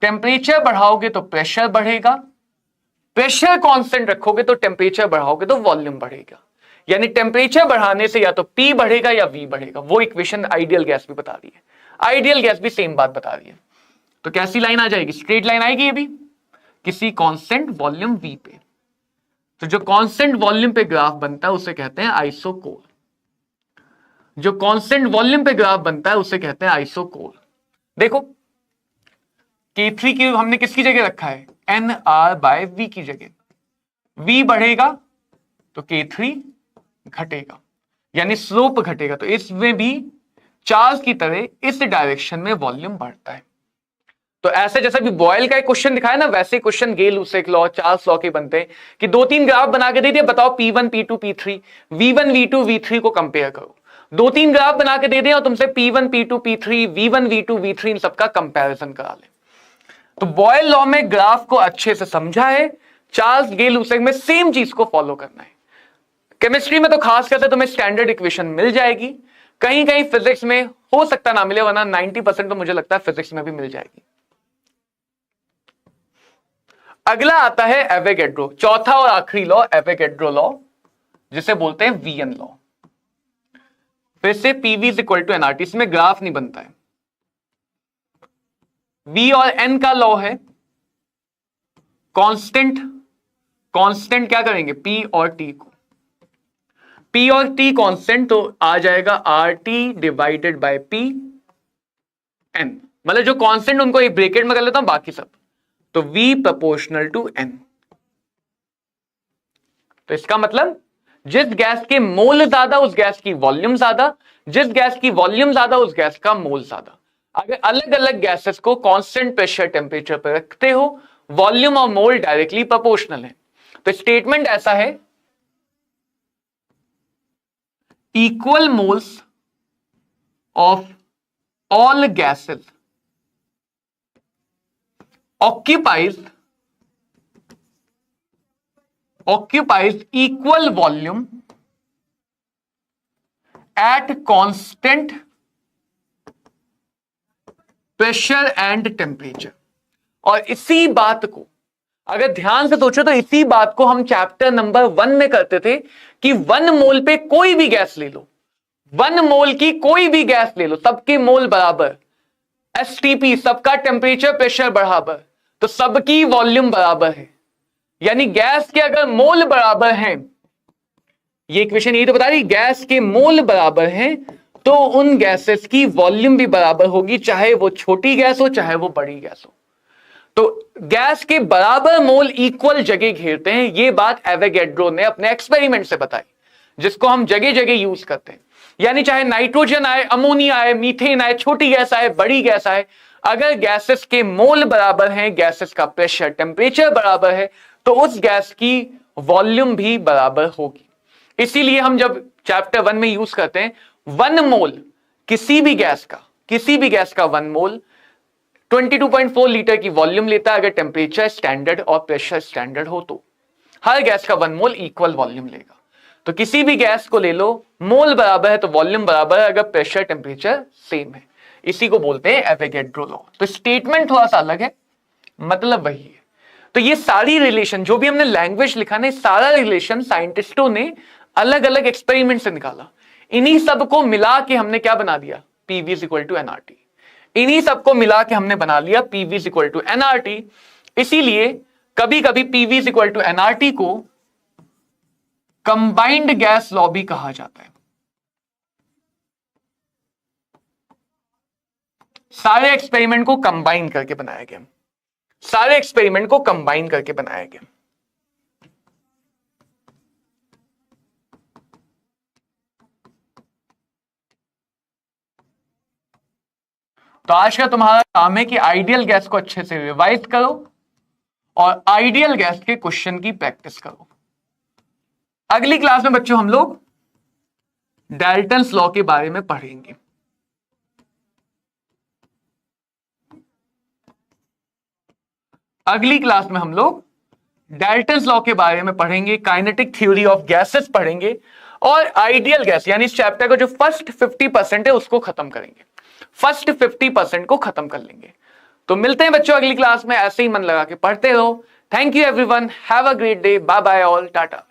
temperature बढ़ाओगे तो pressure बढ़ेगा, pressure constant रखोगे तो temperature बढ़ाओगे तो volume बढ़ेगा। यानी टेम्परेचर बढ़ाने से या तो P बढ़ेगा या V बढ़ेगा। वो इक्वेशन आइडियल गैस भी बता रही है, आइडियल गैस भी सेम बात बता रही है। तो कैसी लाइन आ जाएगी, स्ट्रेट लाइन आएगी ये भी, किसी कांस्टेंट वॉल्यूम V पे। तो जो कांस्टेंट वॉल्यूम पे ग्राफ बनता है उसे कहते हैं आइसोकोर, जो कांस्टेंट वॉल्यूम पे ग्राफ बनता है उसे कहते हैं आइसोकोर। देखो K3 की हमने किसकी जगह रखा है, NR/V की जगह, V बढ़ेगा तो K3 घटेगा, यानी स्लोप घटेगा। तो इसमें भी चार्ल्स की तरह इस डायरेक्शन में वॉल्यूम बढ़ता है। तो ऐसे जैसा भी बॉयल का एक क्वेश्चन दिखाया ना, वैसे क्वेश्चन गे-लुसेक लॉ, चार्ल्स लॉ के बनते हैं कि दो तीन ग्राफ बना के दे दिया, बताओ P1 P2 P3, V1 V2 V3 को कंपेयर करो। दो तीन ग्राफ बना के दे दें और तुमसे P1 P2 P3 V1 V2 V3 इन सबका कंपैरिजन करा ले। तो बॉयल लॉ में ग्राफ को अच्छे से समझा है, चार्ल्स गे-लुसेक में सेम चीज को फॉलो करना है। केमिस्ट्री में तो खास करके तुम्हें स्टैंडर्ड इक्वेशन मिल जाएगी, कहीं कहीं फिजिक्स में हो सकता ना मिले, वरना 90% तो मुझे लगता है फिजिक्स में भी मिल जाएगी। अगला आता है एवोगैड्रो, चौथा और आखिरी लॉ एवोगैड्रो लॉ, जिसे बोलते हैं वीएन लॉ। फिर से PV is equal to NRT, इसमें ग्राफ नहीं बनता है। वी और एन का लॉ है, कांस्टेंट, कांस्टेंट क्या करेंगे, P और T को, P और T कांस्टेंट, तो आ जाएगा RT divided by P N, मतलब जो कांस्टेंट उनको एक ब्रैकेट में कर लेता हूं, बाकी सब, तो V प्रोपोर्शनल टू N। तो इसका मतलब जिस गैस के मोल ज्यादा उस गैस की वॉल्यूम ज्यादा, जिस गैस की वॉल्यूम ज्यादा उस गैस का मोल ज्यादा। अगर अलग अलग गैसेस को कांस्टेंट प्रेशर टेम्परेचर पर रखते हो, वॉल्यूम और मोल डायरेक्टली प्रोपोर्शनल है। तो स्टेटमेंट ऐसा है, equal moles of all gases occupies equal volume at constant pressure and temperature। और इसी बात को अगर ध्यान से सोचो तो इसी बात को हम चैप्टर नंबर 1 में करते थे कि 1 मोल पे कोई भी गैस ले लो, 1 मोल की कोई भी गैस ले लो, सबके मोल बराबर, STP सबका टेम्परेचर प्रेशर बराबर, तो सबकी वॉल्यूम बराबर है। यानी गैस के अगर मोल बराबर हैं, ये इक्वेशन यही तो बता रही, गैस के मोल बराबर हैं तो उन गैसेस की वॉल्यूम भी बराबर होगी, चाहे वो छोटी गैस हो चाहे वो बड़ी गैस हो। तो गैस के बराबर मोल इक्वल जगह घेरते हैं, ये बात एवोगैड्रो ने अपने एक्सपेरिमेंट से बताई, जिसको हम जगह जगह यूज करते हैं। यानी चाहे नाइट्रोजन आए, अमोनिया आए, मीथेन आए, छोटी गैस आए, बड़ी गैस आए, अगर गैसेस के मोल बराबर हैं, गैसेस का प्रेशर टेम्परेचर बराबर है, तो उस गैस की वॉल्यूम भी बराबर होगी। इसीलिए हम जब चैप्टर 1 में यूज करते हैं 1 मोल किसी भी गैस का 1 मोल 22.4 लीटर की वॉल्यूम लेता है, अगर टेम्परेचर स्टैंडर्ड और प्रेशर स्टैंडर्ड हो तो हर गैस का 1 मोल इक्वल वॉल्यूम लेगा। तो किसी भी गैस को ले लो, मोल बराबर है तो वॉल्यूम बराबर है, अगर प्रेशर टेम्परेचर सेम है। इसी को बोलते हैं एवोगैड्रो लॉ। तो स्टेटमेंट थोड़ा सा अलग है, मतलब वही है। तो ये सारी रिलेशन जो भी हमने लैंग्वेज लिखा ना, सारा रिलेशन साइंटिस्टों ने अलग अलग एक्सपेरिमेंट से निकाला। इन्हीं सबको मिला के हमने क्या बना दिया, PV = nRT। इन्हीं सबको मिला के हमने बना लिया PV = nRT। इसीलिए कभी कभी PV = nRT को कंबाइंड गैस लॉ भी कहा जाता है। सारे एक्सपेरिमेंट को कंबाइन करके बनाया गया, सारे एक्सपेरिमेंट को कंबाइन करके बनाया गया। तो आज का तुम्हारा काम है कि आइडियल गैस को अच्छे से रिवाइज करो और आइडियल गैस के क्वेश्चन की प्रैक्टिस करो। अगली क्लास में बच्चों हम लोग डाल्टन्स लॉ के बारे में पढ़ेंगे। अगली क्लास में हम लोग डाल्टन्स लॉ के बारे में पढ़ेंगे, काइनेटिक थ्योरी ऑफ गैसेस पढ़ेंगे और आइडियल गैस, यानी इस चैप्टर का जो फर्स्ट 50% है उसको खत्म करेंगे, फर्स्ट 50% को खत्म कर लेंगे। तो मिलते हैं बच्चों अगली क्लास में, ऐसे ही मन लगा के पढ़ते रहो। Thank you everyone, have a great day, bye bye all, Tata.